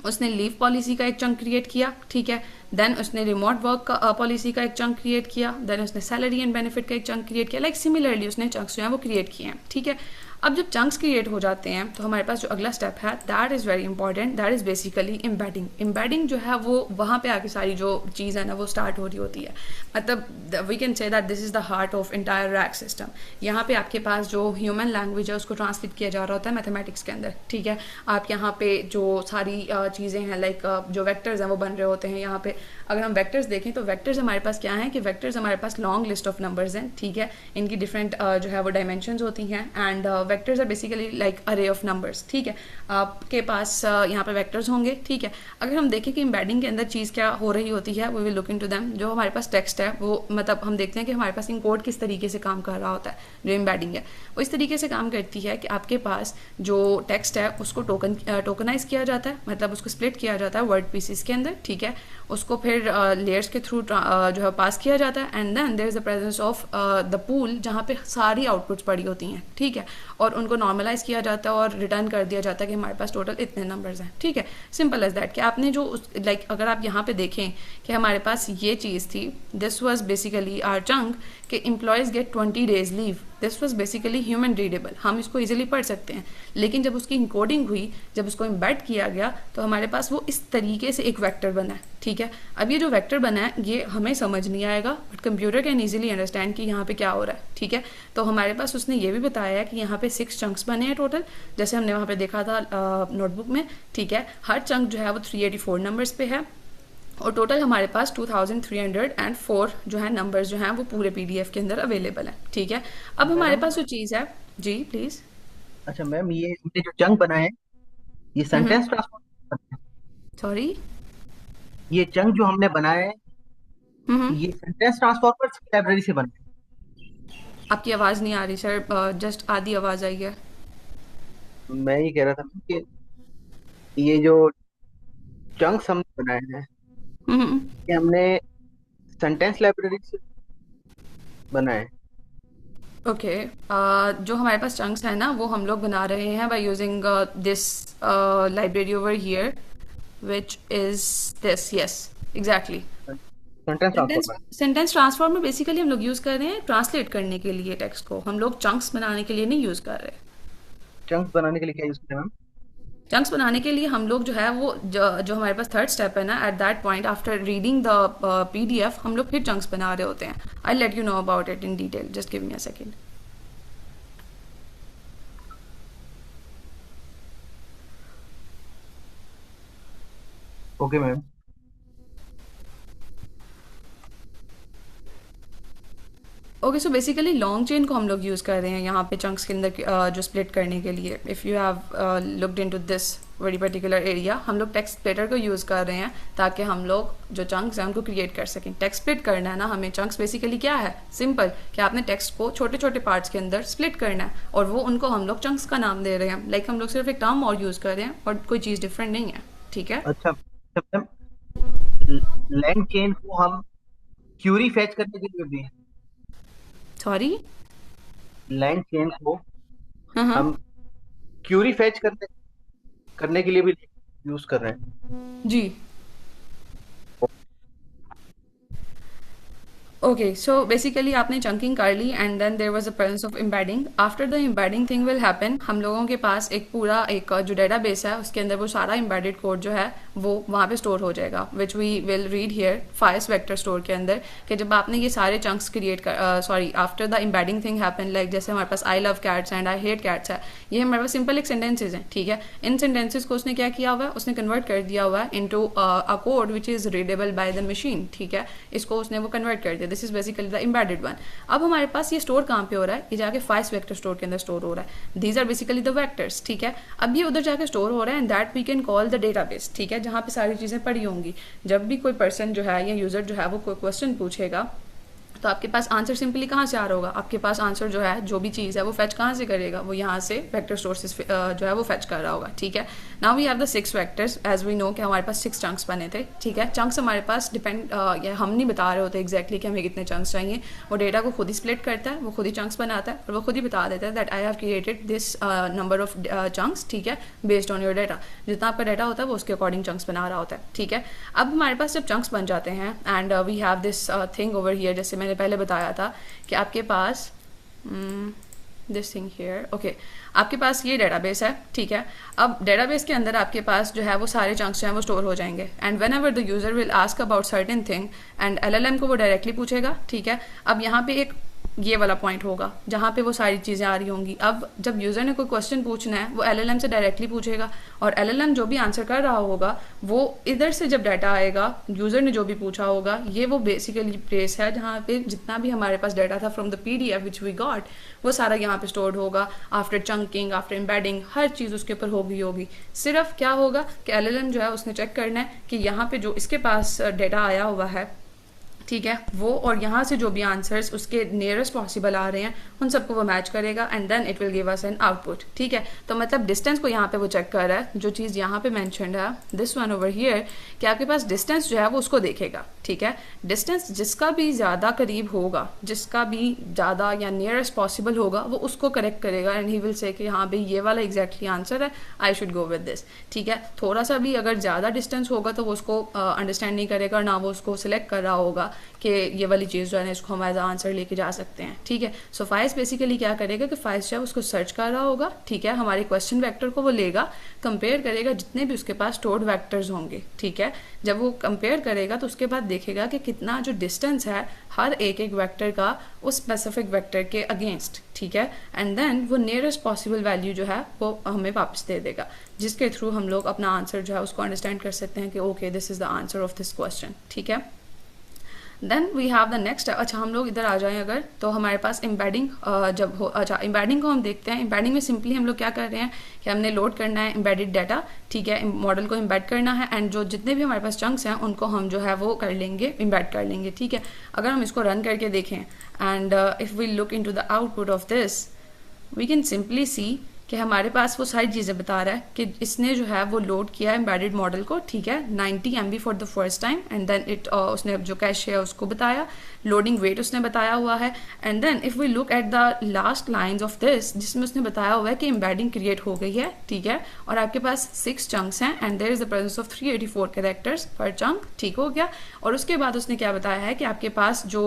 उसने लीव पॉलिसी का एक चंक क्रिएट किया, ठीक है, देन उसने रिमोट वर्क का पॉलिसी का एक चंक क्रिएट किया, देन उसने सैलरी एंड बेनिफिट का एक चंक क्रिएट किया, लाइक सिमिलरली उसने चंक्स जो है वो क्रिएट किए हैं, ठीक है। अब जब चंक्स क्रिएट हो जाते हैं तो हमारे पास जो अगला स्टेप है that is very important, that is basically embedding. Embedding जो है वो वहाँ पे आके सारी जो चीज़ है ना वो स्टार्ट हो रही होती है। मतलब we can say that this is the heart of entire RAG system. यहाँ पे आपके पास जो ह्यूमन लैंग्वेज है उसको ट्रांसलेट किया जा रहा होता है मैथमेटिक्स के अंदर, ठीक है। आप यहाँ पे जो सारी चीज़ें हैं लाइक जो वेक्टर्स हैं वो बन रहे होते हैं, यहाँ पे अगर हम वेक्टर्स देखें तो वेक्टर्स हमारे पास क्या हैं कि वेक्टर्स हमारे पास लॉन्ग लिस्ट ऑफ नंबर्स हैं, ठीक है, इनकी डिफरेंट जो है वो डायमेंशंस होती हैं, and vectors are basically like array of numbers, ठीक है। आपके पास यहाँ पे वेक्टर्स होंगे, ठीक है। अगर हम देखें कि एम्बेडिंग के अंदर चीज़ क्या हो रही होती है, we will look into them. जो हमारे पास टेक्स्ट है वो मतलब हम देखते हैं कि हमारे पास इनकोड किस तरीके से काम कर रहा होता है। जो एम्बेडिंग है वो इस तरीके से काम करती है कि आपके पास जो टेक्स्ट है उसको टोकनाइज किया जाता है, मतलब उसको स्प्लिट किया जाता है वर्ड पीसेस के अंदर, ठीक है। उसको फिर लेयर्स के थ्रू जो है पास किया जाता है, and then there is the presence of the pool जहाँ पे सारी आउटपुट्स पड़ी होती हैं, ठीक है, और उनको नॉर्मलाइज किया जाता है और रिटर्न कर दिया जाता है कि हमारे पास टोटल इतने नंबर्स हैं, ठीक है। सिंपल एज दैट कि आपने जो लाइक अगर आप यहाँ पे देखें कि हमारे पास ये चीज़ थी, this was basically our chunk कि एम्प्लॉयज़ गेट 20 days लीव। This was basically human readable, हम इसको इजीली पढ़ सकते हैं, लेकिन जब उसकी इनकोडिंग हुई, जब उसको एम्बेड किया गया तो हमारे पास वो इस तरीके से एक वेक्टर बना है, ठीक है। अब ये जो वेक्टर बना है ये हमें समझ नहीं आएगा, but computer can easily understand कि यहाँ पे क्या हो रहा है, ठीक है। तो हमारे पास उसने ये भी बताया है कि यहाँ पे 6 चंक्स बने हैं टोटल, जैसे हमने वहाँ पे देखा था नोटबुक में, ठीक है। हर चंक जो है वो 384 नंबर्स पे है, और टोटल हमारे पास 2304 जो है नंबर्स जो हैं वो पूरे PDF के अंदर अवेलेबल है, ठीक है। अब हमारे मैम पास जो चीज़ है, जी प्लीज़। अच्छा मैम, ये हमने जो चंक बनाए हैं ये सेंटेंस ट्रांसफॉर्म, सॉरी। ये चंक जो हमने बनाए हैं ये सेंटेंस ट्रांसफॉर्मर लाइब्रेरी से बने हैं। आपकी आवाज़ नहीं आ रही सर, जस्ट आधी आवाज़ आई है। मैं ये कह रहा था कि ये जो चंक्स हमने बनाए हैं हम्म ये हमने सेंटेंस लाइब्रेरी से बनाए हैं। ओके, जो हमारे पास चंक्स है ना वो हम लोग बना रहे हैं by using this library over here which is this, yes exactly. Sentence transformer sentence transformer basically हम लोग यूज़ कर रहे हैं ट्रांसलेट करने के लिए टेक्स्ट को, हम लोग चंक्स बनाने के लिए नहीं यूज़ कर रहे। चंक्स बनाने के लिए क्या यूज करें मैम? चंक्स बनाने के लिए हम लोग जो है वो जो हमारे पास थर्ड स्टेप है ना, at that point after reading the PDF हम लोग फिर चंक्स बना रहे होते हैं। I let you know about it in detail, just give me a second. Okay ma'am. Okay, so basically long chain को हम लोग यूज़ कर रहे हैं यहाँ पे चंक्स के अंदर जो स्प्लिट करने के लिए। If you have looked into this very particular area, हम लोग टेक्स्ट स्प्लिटर को यूज़ कर रहे हैं ताकि हम लोग जो चंक्स हैं उनको क्रिएट कर सकें। टेक्स्ट स्प्लिट करना है ना हमें, चंक्स बेसिकली क्या है, सिंपल कि आपने टेक्स्ट को छोटे छोटे पार्ट्स के अंदर स्प्लिट करना है, और वो उनको हम लोग चंक्स का नाम दे रहे हैं। लाइक हम लोग सिर्फ एक टर्म और यूज़ कर रहे हैं और कोई चीज़ डिफरेंट नहीं है, ठीक है। अच्छा मैम, लैंग चेन को हम क्यूरी फेच करने के लिए भी, सॉरी। लैंग चेन को हाँ हाँ हम क्यूरी फेच करने के लिए भी यूज कर रहे हैं। जी। ओके, सो बेसिकली आपने चंकिंग कर ली and then there was a presence of embedding. After the embedding thing will happen, हम लोगों के पास एक पूरा एक जो डेटाबेस है उसके अंदर वो सारा एम्बेडेड कोड जो है वो वहाँ पे स्टोर हो जाएगा, which we will read here FAISS vector store के अंदर। कि जब आपने ये सारे चंक्स क्रिएट कर sorry after the embedding thing happen, like जैसे हमारे पास I love cats and I hate cats है, ये हमारे पास सिंपल एक सेंटेंसेज हैं, ठीक है। इन सेंटेंसेज को उसने क्या किया हुआ है, उसने कन्वर्ट कर दिया हुआ है into a code which is readable by the machine, ठीक है। इसको उसने वो कन्वर्ट कर दिया, this is basically the embedded one। अब हमारे पास ये स्टोर कहाँ पे हो रहा है, ये जाके फाइस वेक्टर स्टोर के अंदर स्टोर हो रहा है। These are basically the vectors, ठीक है। अब ये उधर जाके स्टोर हो रहा है and that we can call the database, ठीक है, जहाँ पे सारी चीज़ें पड़ी होंगी। जब भी कोई पर्सन जो है या यूजर जो है वो कोई क्वेश्चन पूछेगा तो आपके पास आंसर सिंपली कहाँ से आ रहा होगा, आपके पास आंसर जो है जो भी चीज़ है वो फेच कहाँ से करेगा, वो यहाँ से वेक्टर सोर्सेज जो है वो फेच कर रहा होगा, ठीक है। Now we have the 6 vectors as we know कि हमारे पास 6 चंक्स बने थे, ठीक है। चंक्स हमारे पास डिपेंड हम नहीं बता रहे होते एग्जैक्टली कि हमें कितने चंक्स चाहिए, वो डेटा को खुद ही स्प्लिट करता है, वो खुद ही चंक्स बनाता है और वो खुद ही बता देता है that I have created this number of chunks, ठीक है, बेस्ड ऑन योर डाटा। जितना आपका डाटा होता है वो उसके अकॉर्डिंग चंक्स बना रहा होता है, ठीक है। अब हमारे पास जब चंक्स बन जाते हैं and we have this thing over here, जैसे मैंने पहले बताया था कि आपके पास दिस थिंग हियर, ओके, आपके पास ये डेटाबेस है, ठीक है। अब डेटाबेस के अंदर आपके पास जो है वो सारे चंक्स जो हैं वो स्टोर हो जाएंगे and whenever the user will ask about certain thing and LLM को वो डायरेक्टली पूछेगा, ठीक है। अब यहाँ पे एक ये वाला पॉइंट होगा जहाँ पे वो सारी चीज़ें आ रही होंगी। अब जब यूज़र ने कोई क्वेश्चन पूछना है वो LLM से डायरेक्टली पूछेगा, और LLM जो भी आंसर कर रहा होगा वो इधर से जब डाटा आएगा यूज़र ने जो भी पूछा होगा, ये वो बेसिकली प्लेस है जहाँ पे जितना भी हमारे पास डाटा था from the PDF which we got, वो सारा यहाँ पे स्टोर्ड होगा। आफ्टर चंकिंग, आफ्टर एम्बेडिंग, हर चीज़ उसके ऊपर होगी। सिर्फ क्या होगा कि LLM जो है उसने चेक करना है कि यहाँ पे जो इसके पास डाटा आया हुआ है, ठीक है, वो और यहाँ से जो भी आंसर्स उसके नियरेस्ट पॉसिबल आ रहे हैं उन सबको वो मैच करेगा, and then it will give us an output. ठीक है, तो मतलब डिस्टेंस को यहाँ पे वो चेक कर रहा है, जो चीज़ यहाँ पे मेंशन्ड है दिस वन ओवर हियर, कि आपके पास डिस्टेंस जो है वो उसको देखेगा। ठीक है, डिस्टेंस जिसका भी ज़्यादा करीब होगा, जिसका भी ज़्यादा या नियरेस्ट पॉसिबल होगा, वो उसको करेक्ट करेगा, एंड ही विल से कि हाँ भाई ये वाला एग्जैक्टली आंसर है, I should go with this. ठीक है, थोड़ा सा भी अगर ज़्यादा डिस्टेंस होगा तो वो उसको अंडरस्टैंड नहीं करेगा, ना वो उसको सिलेक्ट कर रहा होगा कि ये वाली चीज़ जो है ना इसको हम एज आंसर लेके जा सकते हैं। ठीक है, सो फाइस बेसिकली क्या करेगा कि फाइस जो है उसको सर्च कर रहा होगा। ठीक है, हमारे क्वेश्चन वेक्टर को वो लेगा, कंपेयर करेगा जितने भी उसके पास स्टोर्ड वेक्टर्स होंगे। ठीक है, जब वो कंपेयर करेगा तो उसके बाद देखेगा कि कितना जो डिस्टेंस है हर एक वेक्टर का उस स्पेसिफिक वेक्टर के अगेंस्ट। ठीक है, एंड देन वो नियरेस्ट पॉसिबल वैल्यू जो है वो हमें वापस दे देगा, जिसके थ्रू हम लोग अपना आंसर जो है उसको अंडरस्टैंड कर सकते हैं कि okay this is the answer of this question. ठीक है, then we have the next. अच्छा, हम लोग इधर आ जाएं अगर, तो हमारे पास एम्बेडिंग जब हो, अच्छा एम्बेडिंग को हम देखते हैं। एम्बेडिंग में सिंपली हम लोग क्या कर रहे हैं कि हमने लोड करना है एम्बेडेड डाटा। ठीक है, मॉडल को एम्बेड करना है, एंड जो जितने भी हमारे पास चंक्स हैं उनको हम जो है वो कर लेंगे, एम्बेड कर लेंगे। ठीक है, अगर हम इसको रन करके देखें and if we look into the output of this, we can simply see कि हमारे पास वो सारी चीज़ें बता रहा है कि इसने जो है वो लोड किया है एम्बेडेड मॉडल को। ठीक है, 90 MB for the first time, and then it उसने जो कैश है उसको बताया, लोडिंग वेट उसने बताया हुआ है, and then if we look at the last lines of this, जिसमें उसने बताया हुआ है कि एम्बेडिंग क्रिएट हो गई है। ठीक है, और आपके पास 6 चंक्स हैं, and there is the presence of 384 characters per chunk. ठीक हो गया, और उसके बाद उसने क्या बताया है कि आपके पास जो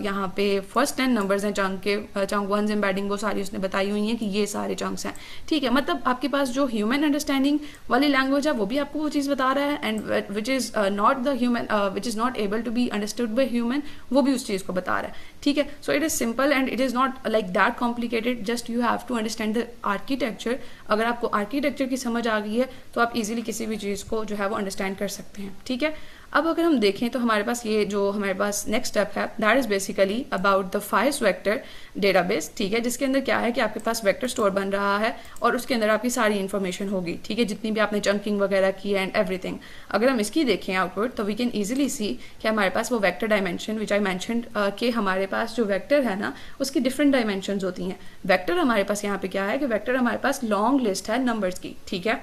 यहाँ पे फर्स्ट 10 नंबर्स हैं चंक के, चंक 1 एम्बेडिंग वो सारी उसने बताई हुई हैं कि ये सारे चंक्स हैं। ठीक है, मतलब आपके पास जो ह्यूमन अंडरस्टैंडिंग वाली लैंग्वेज है वो भी आपको वो चीज़ बता रहा है, and which is not the human, which is not able to be understood by human, वो भी उस चीज़ को बता रहा है। ठीक है, so it is simple and it is not like that complicated, just you have to understand the architecture. अगर आपको आर्किटेक्चर की समझ आ गई है तो आप इजीली किसी भी चीज़ को जो है वो अंडरस्टैंड कर सकते हैं। ठीक है, अब अगर हम देखें तो हमारे पास ये जो हमारे पास नेक्स्ट स्टेप है that is basically about the fries vector database. ठीक है, जिसके अंदर क्या है कि आपके पास वेक्टर स्टोर बन रहा है और उसके अंदर आपकी सारी इन्फॉर्मेशन होगी। ठीक है, जितनी भी आपने चंकिंग वगैरह की है एंड एवरीथिंग। अगर हम इसकी देखें आउटपुट तो वी कैन ईजिली सी कि हमारे पास वो वेक्टर डायमेंशन विच आई मैंशनड कि हमारे पास जो वेक्टर है ना उसकी डिफरेंट डायमेंशन होती हैं। वेक्टर हमारे पास यहाँ पे क्या है कि वेक्टर हमारे पास लॉन्ग लिस्ट है नंबर्स की। ठीक है,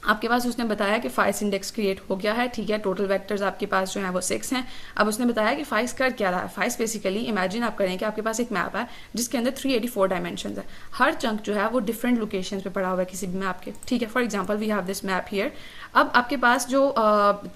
आपके पास उसने बताया कि फाइस इंडेक्स क्रिएट हो गया है। ठीक है, टोटल वेक्टर्स आपके पास जो है वो 6 हैं। अब उसने बताया कि फाइस कर क्या रहा है। फाइस बेसिकली इमेजिन आप करें कि आपके पास एक मैप है जिसके अंदर 384 डायमेंशन है। हर चंक जो है वो डिफरेंट लोकेशंस पे पड़ा हुआ है किसी भी मैप के। ठीक है, for example we have this map here. अब आपके पास जो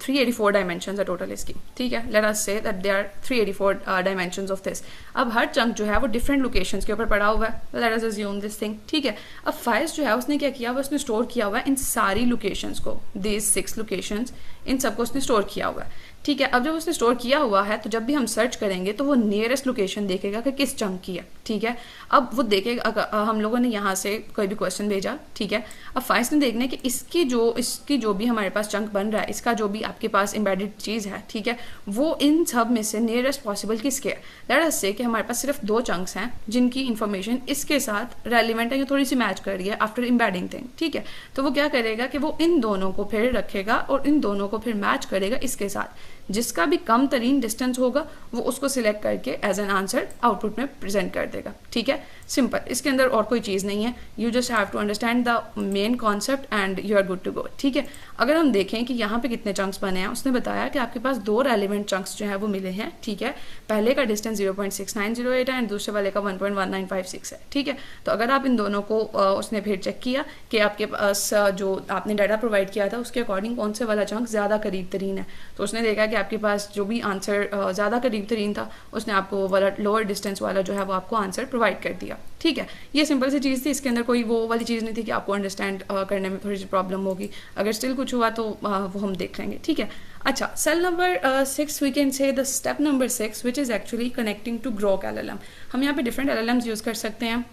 384 डायमेंशन है टोटल इसकी। ठीक है, let us say that there are 384 dimensions of this. अब हर चंक जो है वो डिफरेंट लोकेशंस के ऊपर पड़ा हुआ है। Let us assume this thing. ठीक है, अब फाइस जो है उसने क्या किया, वो उसने स्टोर किया हुआ है इन सारी लोकेशंस को, these 6 लोकेशंस, इन सबको उसने स्टोर किया हुआ है। ठीक है, अब जब उसने स्टोर किया हुआ है तो जब भी हम सर्च करेंगे तो वो नियरेस्ट लोकेशन देखेगा कि किस चंक की है। ठीक है, अब वो देखेगा, हम लोगों ने यहाँ से कोई भी क्वेश्चन भेजा। ठीक है, अब फाइस ने देखना है कि इसकी जो भी हमारे पास चंक बन रहा है, इसका जो भी आपके पास एम्बेडेड चीज़ है, ठीक है, वो इन सब में से नियरेस्ट पॉसिबल किसके है। लेट अस से कि हमारे पास सिर्फ 2 चंक्स हैं जिनकी इन्फॉर्मेशन इसके साथ रेलिवेंट है या थोड़ी सी मैच कर रही है आफ्टर एम्बेडिंग थिंग। ठीक है, तो वो क्या करेगा कि वो इन दोनों को फिर रखेगा और इन दोनों को फिर मैच करेगा इसके साथ। जिसका भी कम तरीन डिस्टेंस होगा वो उसको सिलेक्ट करके एज एन आंसर आउटपुट में प्रेजेंट कर देगा। ठीक है, सिंपल, इसके अंदर और कोई चीज़ नहीं है। You just have to understand the main concept and you are good to go. ठीक है, अगर हम देखें कि यहाँ पे कितने चंक्स बने हैं, उसने बताया कि आपके पास 2 रेलिवेंट चंक्स जो है वो मिले हैं। ठीक है, पहले का डिस्टेंस 0.6908 है एंड दूसरे वाले का 1.1956 है। ठीक है, तो अगर आप इन दोनों को उसने फिर चेक किया कि आपके पास जो आपने डाटा प्रोवाइड किया था उसके अकॉर्डिंग कौन से वाला चंक ज़्यादा करीब तरीन है, तो उसने देखा कि आपके पास जो भी आंसर ज़्यादा करीब तरीन था उसने आपको वाला लोअर डिस्टेंस वाला जो है वो आपको आंसर प्रोवाइड कर दिया। ठीक है, ये सिंपल सी चीज़ थी, इसके अंदर कोई वो वाली चीज़ नहीं थी कि आपको अंडरस्टैंड करने में थोड़ी सी प्रॉब्लम होगी। अगर स्टिल कुछ हुआ तो वो हम देख लेंगे। ठीक है, अच्छा, cell number 6 we can say the step number 6 which is actually connecting to Grok LLM. हम यहाँ पे डिफरेंट LLMs यूज़ कर सकते हैं.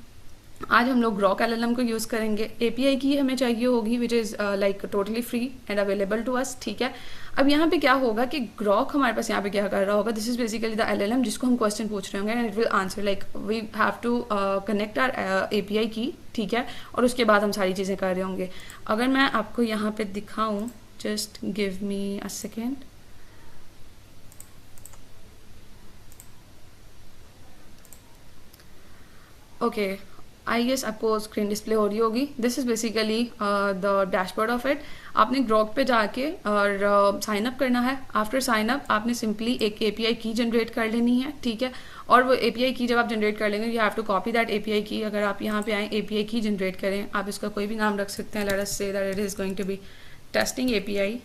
आज हम लोग ग्रॉक LLM को यूज़ करेंगे. API की हमें चाहिए होगी which is like totally free and available to us. ठीक है. अब यहाँ पे क्या होगा कि ग्रॉक हमारे पास यहाँ पे क्या कर रहा होगा, this is basically the LLM जिसको हम क्वेश्चन पूछ रहे होंगे and it will answer like we have to connect our API key. ठीक है. और उसके बाद हम सारी चीज़ें कर रहे होंगे. अगर मैं आपको यहाँ पे दिखाऊँ, just give me a second. Okay, I guess आपको स्क्रीन डिस्प्ले हो रही होगी. This is basically the dashboard of it. आपने ग्रॉक पे जाके और साइन अप करना है. आफ्टर साइन अप आपने सिंपली एक API की जनरेट कर लेनी है. ठीक है. और वो API की जब आप जनरेट कर लेंगे, you have to copy that API key. अगर आप यहाँ पे आए API की जनरेट करें, आप इसका कोई भी नाम रख सकते हैं. Let us say that it is going to be testing API.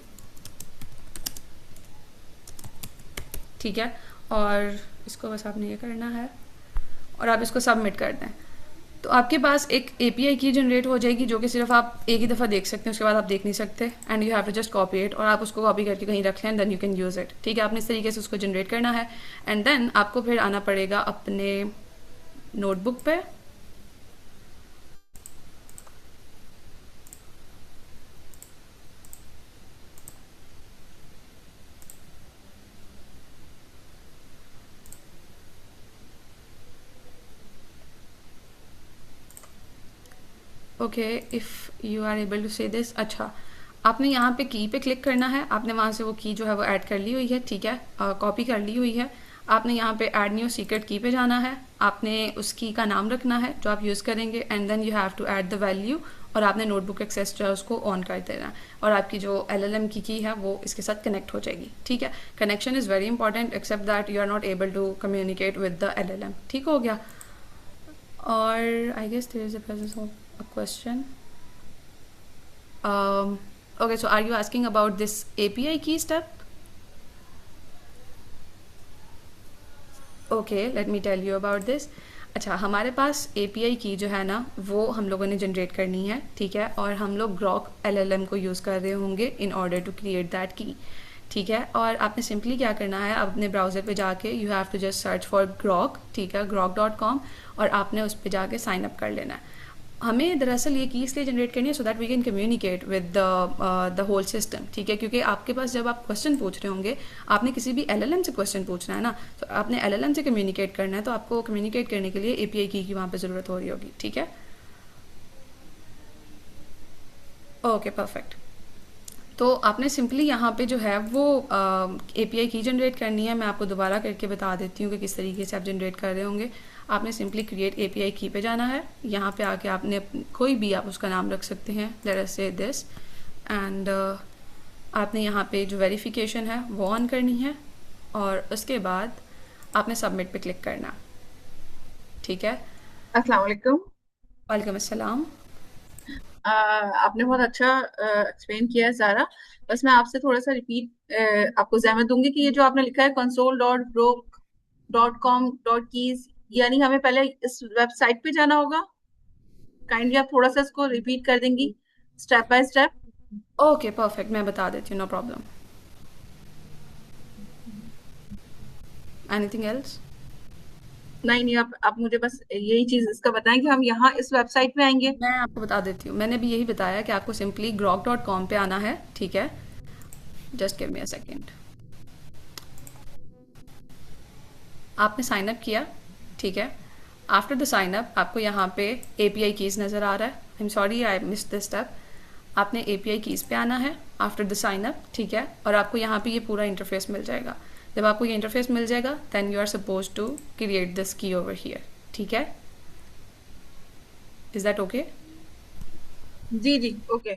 ठीक है. और इसको बस आपने ये करना है और आप इसको सबमिट कर दें, तो आपके पास एक API की जनरेट हो जाएगी जो कि सिर्फ आप एक ही दफ़ा देख सकते हैं, उसके बाद आप देख नहीं सकते. And you have to just copy it, और आप उसको कॉपी करके कहीं रख लें, then you can use it. ठीक है. आपने इस तरीके से उसको जनरेट करना है एंड देन आपको फिर आना पड़ेगा अपने नोटबुक पे. Okay, if you are able to say this. अच्छा, आपने यहाँ पे की पे क्लिक करना है. आपने वहाँ से वो की जो है वो ऐड कर ली हुई है. ठीक है. कॉपी कर ली हुई है. आपने यहाँ पे ऐड न्यू सीक्रेट की पे जाना है. आपने उस की का नाम रखना है जो आप यूज़ करेंगे and then you have to add the value, और आपने नोटबुक एक्सेस जो है उसको ऑन कर देना है और आपकी जो LLM की है वो इसके साथ कनेक्ट हो जाएगी. ठीक है. Connection is very important except that you are not able to communicate with the LLM. ठीक हो गया. और I guess there is a presence of a question. Okay, so are you asking about this API key step? Okay, let me tell you about this. अच्छा, हमारे पास API की जो है ना वो हम लोगों ने जनरेट करनी है. ठीक है. और हम लोग ग्रॉक LLM को यूज़ कर रहे होंगे in order to create that key. ठीक है. और आपने सिंपली क्या करना है, अपने ब्राउज़र पे जाके you have to just search for Grok. ठीक है. grok.com, और आपने उस पर जाके साइन अप कर लेना है. हमें दरअसल ये की इसलिए जनरेट करनी है so that we can communicate with the whole system. ठीक है. क्योंकि आपके पास जब आप क्वेश्चन पूछ रहे होंगे, आपने किसी भी LLM से क्वेश्चन पूछना है ना, तो आपने LLM से कम्युनिकेट करना है, तो आपको कम्युनिकेट करने के लिए API की वहाँ पे ज़रूरत हो रही होगी. ठीक है. Okay, perfect. तो आपने सिंपली यहाँ पे जो है वो API की जनरेट करनी है. मैं आपको दोबारा करके बता देती हूँ कि किस तरीके से आप जनरेट कर रहे होंगे. आपने सिंपली क्रिएट API की पे जाना है. यहाँ पे आके आपने कोई भी आप उसका नाम रख सकते हैं. लेट अस से दिस. एंड आपने यहाँ पे जो वेरिफिकेशन है वो ऑन करनी है और उसके बाद आपने सबमिट पे क्लिक करना. ठीक है. अस्सलाम वालेकुम. वालेकुम अस्सलाम. आपने बहुत अच्छा एक्सप्लेन किया है सारा. बस मैं आपसे थोड़ा सा रिपीट आपको जहमत दूंगी कि ये जो आपने लिखा है console.broke.com.keys, यानी हमें पहले इस वेबसाइट पे जाना होगा. काइंडली आप थोड़ा सा इसको रिपीट कर देंगी step by step. Okay, perfect. मैं बता देती हूँ, नो प्रॉब्लम. Anything else? नहीं, आप मुझे बस यही चीज इसका बताएं कि हम यहाँ इस वेबसाइट पे आएंगे. मैं आपको बता देती हूँ. मैंने भी यही बताया कि आपको सिंपली grok.com पे आना है. ठीक है. Just give me a second. आपने साइन अप किया. ठीक है. आफ्टर द साइन अप आपको यहाँ पे API कीज़ नज़र आ रहा है. आई am sorry I miss this step. आपने API कीज़ पे आना है आफ्टर द साइन अप. ठीक है. और आपको यहाँ पे ये पूरा इंटरफेस मिल जाएगा. जब आपको ये इंटरफेस मिल जाएगा then you are suppose to create this key over here. ठीक है. Is that okay? जी, okay.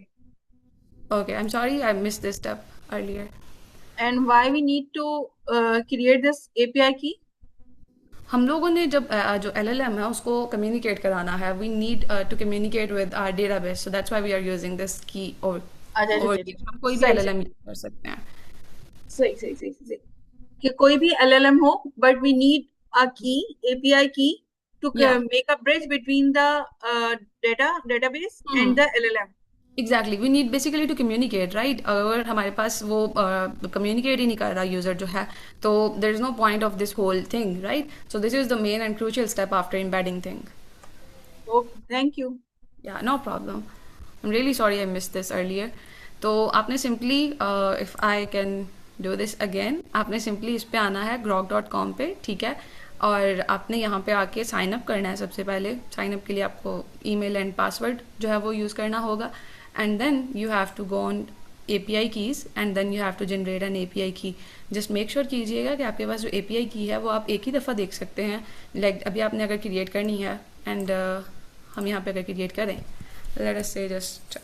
Okay, I am sorry I miss this step earlier. And why we need to create this API key? हम लोगों ने जब जो LLM है उसको कम्युनिकेट कराना है. We need to communicate with our database, so that's why we are using this key. और हम कोई भी LLM यूज कर सकते हैं. सही कि कोई भी LLM हो, बट वी नीड अ की, API की to Yeah. make a bridge between the database and the LLM. Exactly, we need basically to communicate, right? अगर हमारे पास वो कम्युनिकेट ही नहीं कर रहा यूज़र जो है, तो there is no point of this whole thing, right? So this is the main and crucial step after embedding thing. Okay, thank you. Yeah, no problem. I'm really sorry I missed this earlier. तो आपने simply, if I can do this again, आपने simply इस पे आना है grok.com पे, ठीक है? और आपने यहाँ पे आके साइन अप करना है. सबसे पहले साइन अप के लिए आपको ईमेल एंड पासवर्ड जो है वो यूज़ करना होगा. And then you have to go on API keys and then you have to generate an API key. Just make sure कीजिएगा कि आपके पास जो API की है वो आप एक ही दफ़ा देख सकते हैं. लाइक अभी आपने अगर क्रिएट करनी है एंड हम यहाँ पे अगर क्रिएट करें, लेट अस से जस्ट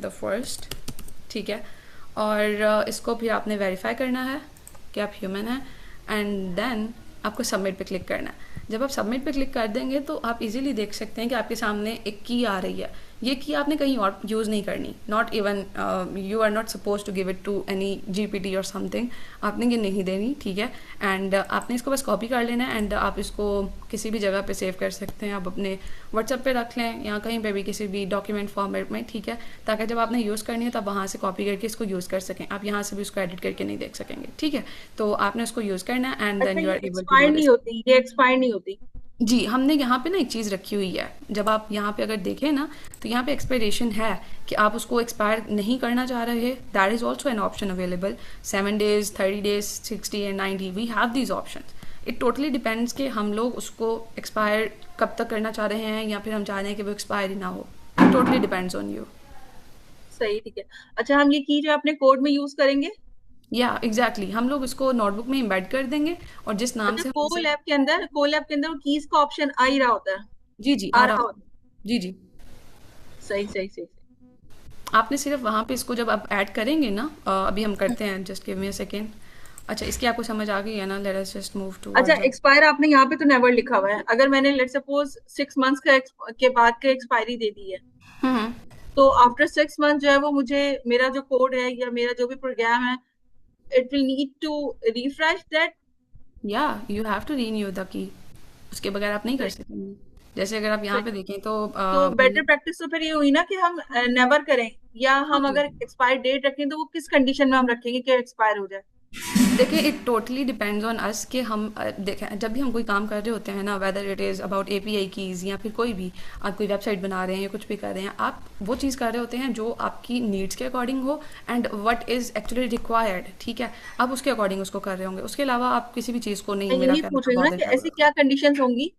द फर्स्ट, ठीक है? और इसको फिर आपने वेरीफाई करना है कि आप ह्यूमन हैं एंड देन आपको सबमिट पे क्लिक करना है. जब आप सबमिट पे क्लिक कर देंगे तो आप इजीली देख सकते हैं कि आपके सामने एक की आ रही है. ये की आपने कहीं और यूज़ नहीं करनी. Not even you are not suppose to give it to any GPT और समथिंग. आपने ये नहीं देनी, ठीक है? एंड आपने इसको बस कॉपी कर लेना है एंड आप इसको किसी भी जगह पे सेव कर सकते हैं. आप अपने व्हाट्सएप पे रख लें या कहीं पे भी किसी भी डॉक्यूमेंट फॉर्मेट में, ठीक है? ताकि जब आपने यूज़ करनी है तब वहाँ से कॉपी करके इसको यूज़ कर सकें. आप यहाँ से भी उसको एडिट करके नहीं देख सकेंगे, ठीक है? तो आपने उसको यूज़ करना है and then you are able to expire do नहीं दिस. होती, ये एक्सपायर नहीं होती. जी, हमने यहाँ पे ना एक चीज़ रखी हुई है. जब आप यहाँ पे अगर देखें ना तो यहाँ पे एक्सपायरेशन है कि आप उसको एक्सपायर नहीं करना चाह रहे. That is also an option available. 7 days, 30 days, 60 and 90, we have these option. It totally depends कि हम लोग उसको एक्सपायर कब तक करना चाह रहे हैं या फिर हम चाह रहे हैं कि वो एक्सपायर ही ना हो. It totally depends on you. सही, ठीक है. अच्छा, हम ये की जो अपने कोड में यूज करेंगे. या एग्जैक्टली, हम लोग इसको नोटबुक में एम्बेड कर देंगे और जिस नाम अच्छा, से हम कोल इसे, ऐप के अंदर वो कीज का ऑप्शन आ ही रहा होता है. जी जी आ आ रहा रहा, होता जी जी. है. सही सही सही. आपने सिर्फ वहाँ पे इसको जब आप ऐड करेंगे ना, अभी हम करते हैं, just give me a second. अच्छा, इसकी आपको समझ आ गई है ना? लेट अस जस्ट मूव अच्छा, टुवर्ड्स. एक्सपायर आपने यहाँ पे तो नेवर लिखा हुआ है. अगर मैंने लेट सपोज 6 months के बाद का एक्सपायरी दे दी है, हम्म. तो आफ्टर 6 months जो है वो मुझे मेरा जो कोड है या मेरा जो भी प्रोग्राम है, it will need to refresh that. या you have to renew the key. उसके बगैर आप नहीं कर सकेंगे. जैसे अगर आप यहाँ पे देखें तो तो बेटर प्रैक्टिस तो फिर ये हुई ना कि हम नेवर करें, या हम अगर एक्सपायर डेट रखें तो वो किस कंडीशन में हम रखेंगे कि एक्सपायर हो जाए. देखिए, it totally depends on us कि हम देखें, जब भी हम कोई काम कर रहे होते हैं ना, whether it is about API keys या फिर कोई भी आप कोई वेबसाइट बना रहे हैं या कुछ भी कर रहे हैं, आप वो चीज़ कर रहे होते हैं जो आपकी नीड्स के अकॉर्डिंग हो and what is actually required, ठीक है? आप उसके अकॉर्डिंग उसको कर रहे होंगे. उसके अलावा आप किसी भी चीज़ को नहीं मैं मेरा यही करना पूछ रही हूँ ना कि ऐसी क्या कंडीशंस होंगी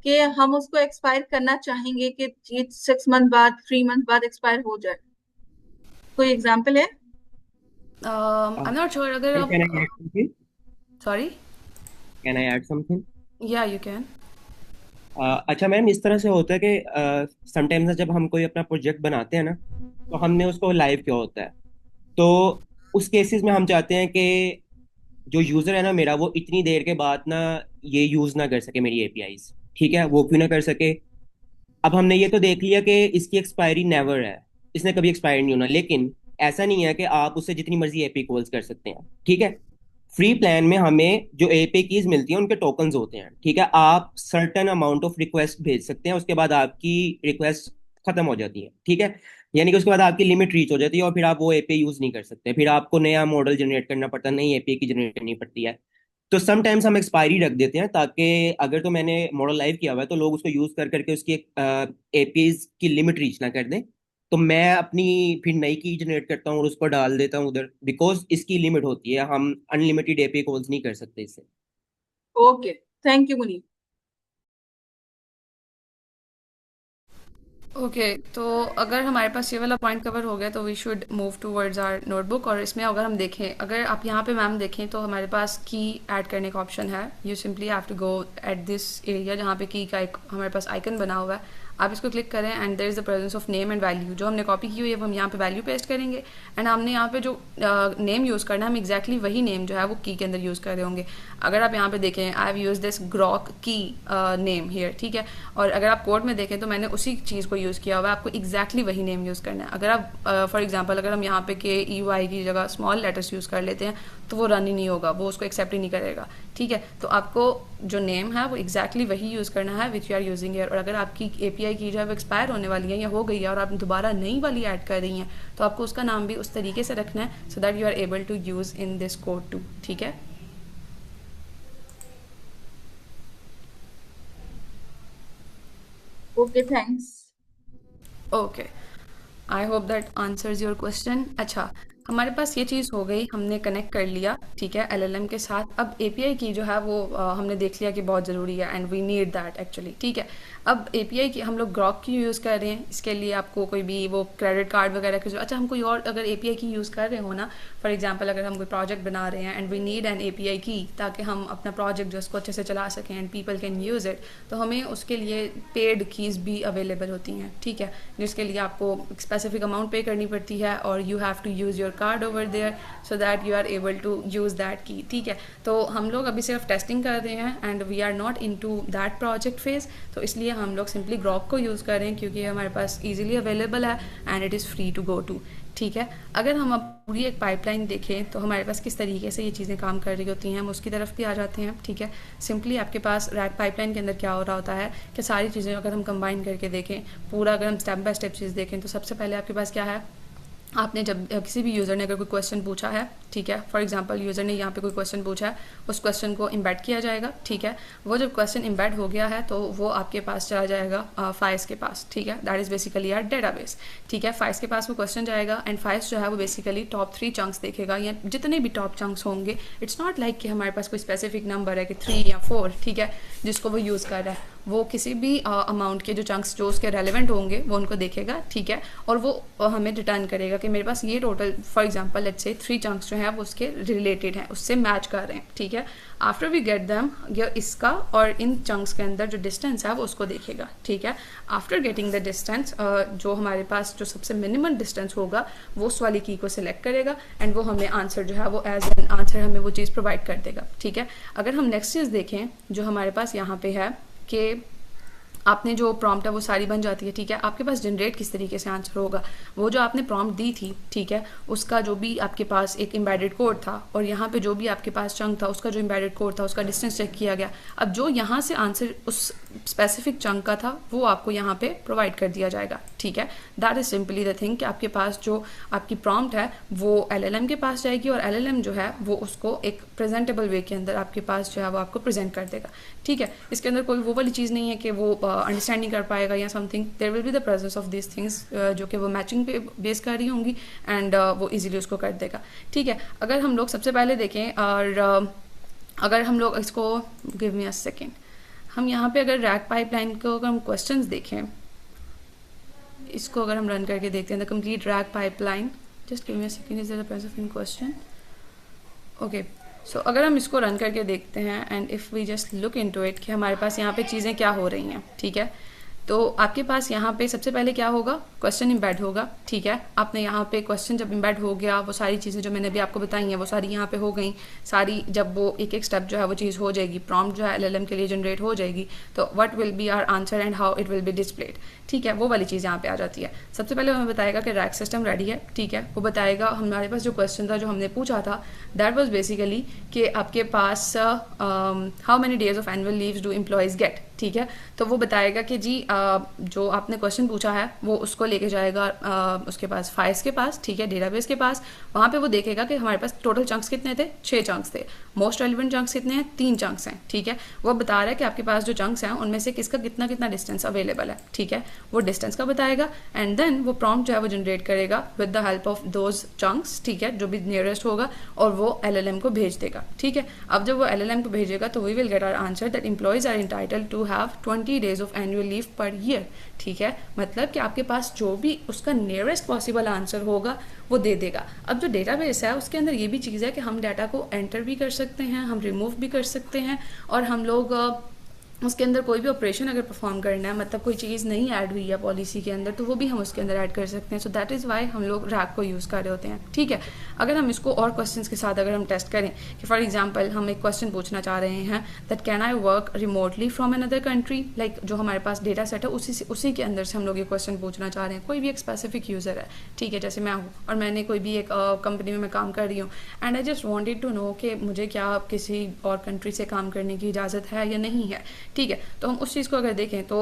कि हम उसको एक्सपायर करना चाहेंगे कि ये 6 month बाद, 3 month बाद एक्सपायर हो जाए. कोई एग्जाम्पल है? I am not sure. अगर Can I add आप, something? Sorry, Can I add something? या यू कैन. अच्छा मैम, इस तरह से होता है कि समटाइम्स जब हम कोई अपना प्रोजेक्ट बनाते हैं ना, तो हमने उसको लाइव किया होता है. तो उस केसेस में हम चाहते हैं कि जो यूज़र है ना मेरा, वो इतनी देर के बाद ना ये यूज़ ना कर सके मेरी APIs. ठीक है, वो क्यों ना कर सके? अब हमने ये तो देख लिया कि इसकी एक्सपायरी नेवर है, इसने कभी एक्सपायर नहीं होना. लेकिन ऐसा नहीं है कि आप उससे जितनी मर्जी API कॉल्स कर सकते हैं. ठीक है, फ्री प्लान में हमें जो API कीज मिलती हैं उनके टोकन्स होते हैं. ठीक है, आप सर्टेन अमाउंट ऑफ रिक्वेस्ट भेज सकते हैं, उसके बाद आपकी रिक्वेस्ट खत्म हो जाती है. ठीक है, यानी कि उसके बाद आपकी लिमिट रीच हो जाती है और फिर आप वो API यूज नहीं कर सकते. फिर आपको नया मॉडल जनरेट करना पड़ता है, नई API की जनरेट करनी पड़ती है. तो समटाइम्स हम एक्सपायरी रख देते हैं ताकि अगर तो मैंने मॉडल लाइव किया हुआ है तो लोग उसको यूज कर करके उसकी APIs की लिमिट रीच ना कर दें. तो मैं अपनी फिर नई की जनरेट करता हूँ और उसको डाल देता हूँ उधर, बिकॉज इसकी लिमिट होती है. हम अनलिमिटेड API कॉल्स नहीं कर सकते इससे. Okay, thank you Munir. Okay, तो अगर हमारे पास ये वाला पॉइंट कवर हो गया तो we should move towards our notebook. और इसमें अगर हम देखें, अगर आप यहाँ पे मैम देखें तो हमारे पास की ऐड करने का ऑप्शन है. You simply have to go at this area जहाँ पे की का एक हमारे पास आइकन बना हुआ है. आप इसको क्लिक करें and there is the presence of name and value. जो हमने कॉपी की हुई है वो हम यहाँ पे वैल्यू पेस्ट करेंगे एंड हमने यहाँ पे जो नेम यूज़ करना है, हम एग्जैक्टली वही नेम जो है वो की के अंदर यूज़ कर रहे होंगे. अगर आप यहाँ पे देखें, I have use this Grok की नेम हियर, ठीक है? और अगर आप कोड में देखें तो मैंने उसी चीज़ को यूज़ किया हुआ है, आपको एग्जैक्टली वही नेम यूज़ करना है। अगर आप फॉर एग्जांपल अगर हम यहाँ पे KEY की जगह स्मॉल लेटर्स यूज़ कर लेते हैं तो वो रन ही नहीं होगा, वो उसको एक्सेप्ट ही नहीं करेगा, ठीक है। तो आपको जो नेम है वो एग्जैक्टली वही यूज़ करना है which you are using here. और अगर आपकी API की जो है वो एक्सपायर होने वाली है या हो गई है और आप दोबारा नई वाली ऐड कर रही हैं तो आपको उसका नाम भी उस तरीके से रखना है so that you are able to use in this code too, ठीक है। Okay, thanks. Okay, I hope that answers your question. अच्छा, हमारे पास ये चीज़ हो गई, हमने कनेक्ट कर लिया, ठीक है, LLM के साथ। अब API की जो है वो हमने देख लिया कि बहुत ज़रूरी है and we need that actually, ठीक है। अब API की हम लोग ग्रॉक की यूज़ कर रहे हैं, इसके लिए आपको कोई भी वो क्रेडिट कार्ड वगैरह की जो, अच्छा हम कोई और अगर API की यूज़ कर रहे हो ना, फॉर एग्जांपल अगर हम कोई प्रोजेक्ट बना रहे हैं and we need an API key ताकि हम अपना प्रोजेक्ट जो उसको अच्छे से चला सकें and people can use it, तो हमें उसके लिए पेड कीज़ भी अवेलेबल होती हैं, ठीक है, जिसके लिए आपको स्पेसिफिक अमाउंट पे करनी पड़ती है और you have to use your card over there so that you are able to use that key, ठीक है। तो हम लोग अभी सिर्फ टेस्टिंग कर रहे हैं and we are not into that project phase, तो इसलिए हम लोग सिंपली ग्रॉक को यूज़ कर रहे हैं क्योंकि हमारे पास ईजिली अवेलेबल है and it is free to go to, ठीक है। अगर हम अब पूरी एक पाइपलाइन देखें तो हमारे पास किस तरीके से ये चीज़ें काम कर रही होती हैं, हम उसकी तरफ भी आ जाते हैं, ठीक है। सिंपली आपके पास रैक पाइपलाइन के अंदर क्या हो रहा होता है कि सारी चीज़ें अगर हम कंबाइन करके देखें, पूरा अगर हम स्टेप बाय स्टेप चीज़ देखें तो सबसे पहले आपके पास क्या है, आपने जब किसी भी यूज़र ने अगर कोई क्वेश्चन पूछा है, ठीक है, फॉर एग्जांपल यूज़र ने यहाँ पे कोई क्वेश्चन पूछा है, उस क्वेश्चन को इम्बेड किया जाएगा, ठीक है। वो जब क्वेश्चन इम्बेड हो गया है तो वो आपके पास चला जाएगा फाइस के पास, ठीक है, that is basically our database, ठीक है। फाइस के पास वो क्वेश्चन जाएगा एंड फाइस जो है वो बेसिकली टॉप 3 चंक्स देखेगा या जितने भी टॉप चंक्स होंगे। इट्स नॉट लाइक कि हमारे पास कोई स्पेसिफिक नंबर है कि 3 या 4, ठीक है, जिसको वो यूज़ कर रहा है, वो किसी भी अमाउंट के जो चंक्स जो उसके रेलेवेंट होंगे वो उनको देखेगा, ठीक है, और वो हमें रिटर्न करेगा कि मेरे पास ये total for example let's say 3 chunks जो हैं वो उसके रिलेटेड हैं, उससे मैच कर रहे हैं, ठीक है। आफ्टर वी गेट देम ये इसका और इन चंक्स के अंदर जो डिस्टेंस है वो उसको देखेगा, ठीक है। आफ्टर गेटिंग द डिस्टेंस जो हमारे पास जो सबसे मिनिमम डिस्टेंस होगा वो उस वाली की को सिलेक्ट करेगा एंड वो हमें आंसर जो है वो एज एन आंसर हमें वो चीज़ प्रोवाइड कर देगा, ठीक है। अगर हम नेक्स्ट चीज़ देखें जो हमारे पास यहाँ पे है कि आपने जो प्रॉम्प्ट है वो सारी बन जाती है, ठीक है। आपके पास जनरेट किस तरीके से आंसर होगा, वो जो आपने प्रॉम्प्ट दी थी, ठीक है, उसका जो भी आपके पास एक एम्बेडेड कोड था और यहाँ पे जो भी आपके पास चंक था उसका जो एम्बेडेड कोड था उसका डिस्टेंस चेक किया गया। अब जो यहाँ से आंसर उस स्पेसिफिक चंक का था वो आपको यहाँ पे प्रोवाइड कर दिया जाएगा, ठीक है। That is simply the thing कि आपके पास जो आपकी प्रॉम्प्ट है वो LLM के पास जाएगी और LLM जो है वो उसको एक प्रेजेंटेबल वे के अंदर आपके पास जो है वो आपको प्रेजेंट कर देगा, ठीक है। इसके अंदर कोई वो वाली चीज़ नहीं है कि वो अंडरस्टैंडिंग कर पाएगा या something, there will be the presence of this things जो कि वो मैचिंग पे बेस कर रही होंगी एंड वो इजीली उसको कर देगा, ठीक है। अगर हम लोग सबसे पहले देखें और अगर हम लोग इसको गिव मी अ सेकेंड, हम यहाँ पे अगर रैक पाइपलाइन को अगर हम क्वेश्चंस देखें, इसको अगर हम रन करके देखते हैं the complete RAG pipeline, just give me a second, is there a presence in question, okay. So अगर हम इसको रन करके देखते हैं and if we just look into it कि हमारे पास यहाँ पे चीज़ें क्या हो रही हैं, ठीक है। तो आपके पास यहाँ पे सबसे पहले क्या होगा, क्वेश्चन इम्बेड होगा, ठीक है। आपने यहाँ पे क्वेश्चन जब इम्बेड हो गया वो सारी चीज़ें जो मैंने अभी आपको बताई हैं वो सारी यहाँ पे हो गई सारी। जब वो एक एक स्टेप जो है वो चीज़ हो जाएगी, प्रॉम्प्ट जो है LLM के लिए जनरेट हो जाएगी, तो what will be our answer and how it will be displayed, ठीक है, वो वाली चीज़ यहाँ पे आ जाती है। सबसे पहले हमें बताएगा कि रैक सिस्टम रेडी है, ठीक है। वो बताएगा हमारे पास जो क्वेश्चन था जो हमने पूछा था दैट वाज बेसिकली कि आपके पास how many days of annual leaves do employees get, ठीक है। तो वो बताएगा कि जी जो आपने क्वेश्चन पूछा है वो उसको लेके जाएगा उसके पास फाइल्स के पास, ठीक है, डेटाबेस के पास। वहाँ पे वो देखेगा कि हमारे पास टोटल चंक्स कितने थे, 6 चंक्स थे। मोस्ट रेलिवेंट चंक्स कितने हैं, 3 चंक्स हैं, ठीक है। वो बता रहा है कि आपके पास जो चंक्स हैं उनमें से किसका कितना कितना डिस्टेंस अवेलेबल है, ठीक है। वो डिस्टेंस का बताएगा एंड देन वो प्रॉम्प्ट जो है वो जनरेट करेगा with the help of those chunks, ठीक है, जो भी नियरेस्ट होगा, और वो LLM को भेज देगा, ठीक है। अब जब वो LLM को भेजेगा तो we will get our answer that employees are entitled to have 20 days of annual leave per year, ठीक है। मतलब कि आपके पास जो भी उसका नियरेस्ट पॉसिबल आंसर होगा वो दे देगा। अब जो डेटाबेस है उसके अंदर ये भी चीज़ है कि हम डाटा को एंटर भी कर सकते हैं, हम रिमूव भी कर सकते हैं, और हम लोग उसके अंदर कोई भी ऑपरेशन अगर परफॉर्म करना है, मतलब कोई चीज़ नहीं ऐड हुई है पॉलिसी के अंदर, तो वो भी हम उसके अंदर ऐड कर सकते हैं। सो दैट इज़ वाई हम लोग रैक को यूज़ कर रहे होते हैं, ठीक है। अगर हम इसको और क्वेश्चंस के साथ अगर हम टेस्ट करें कि फॉर एग्जांपल हम एक क्वेश्चन पूछना चाह रहे हैं that can I work remotely from another country, like जो हमारे पास डेटा सेट है उसी के अंदर से हम लोग ये क्वेश्चन पूछना चाह रहे हैं। कोई भी एक स्पेसिफिक यूज़र है, ठीक है, जैसे मैं हूँ और मैंने कोई भी एक कंपनी में मैं काम कर रही हूँ and I just wanted to know कि मुझे क्या किसी और कंट्री से काम करने की इजाज़त है या नहीं है, ठीक है। तो हम उस चीज़ को अगर देखें तो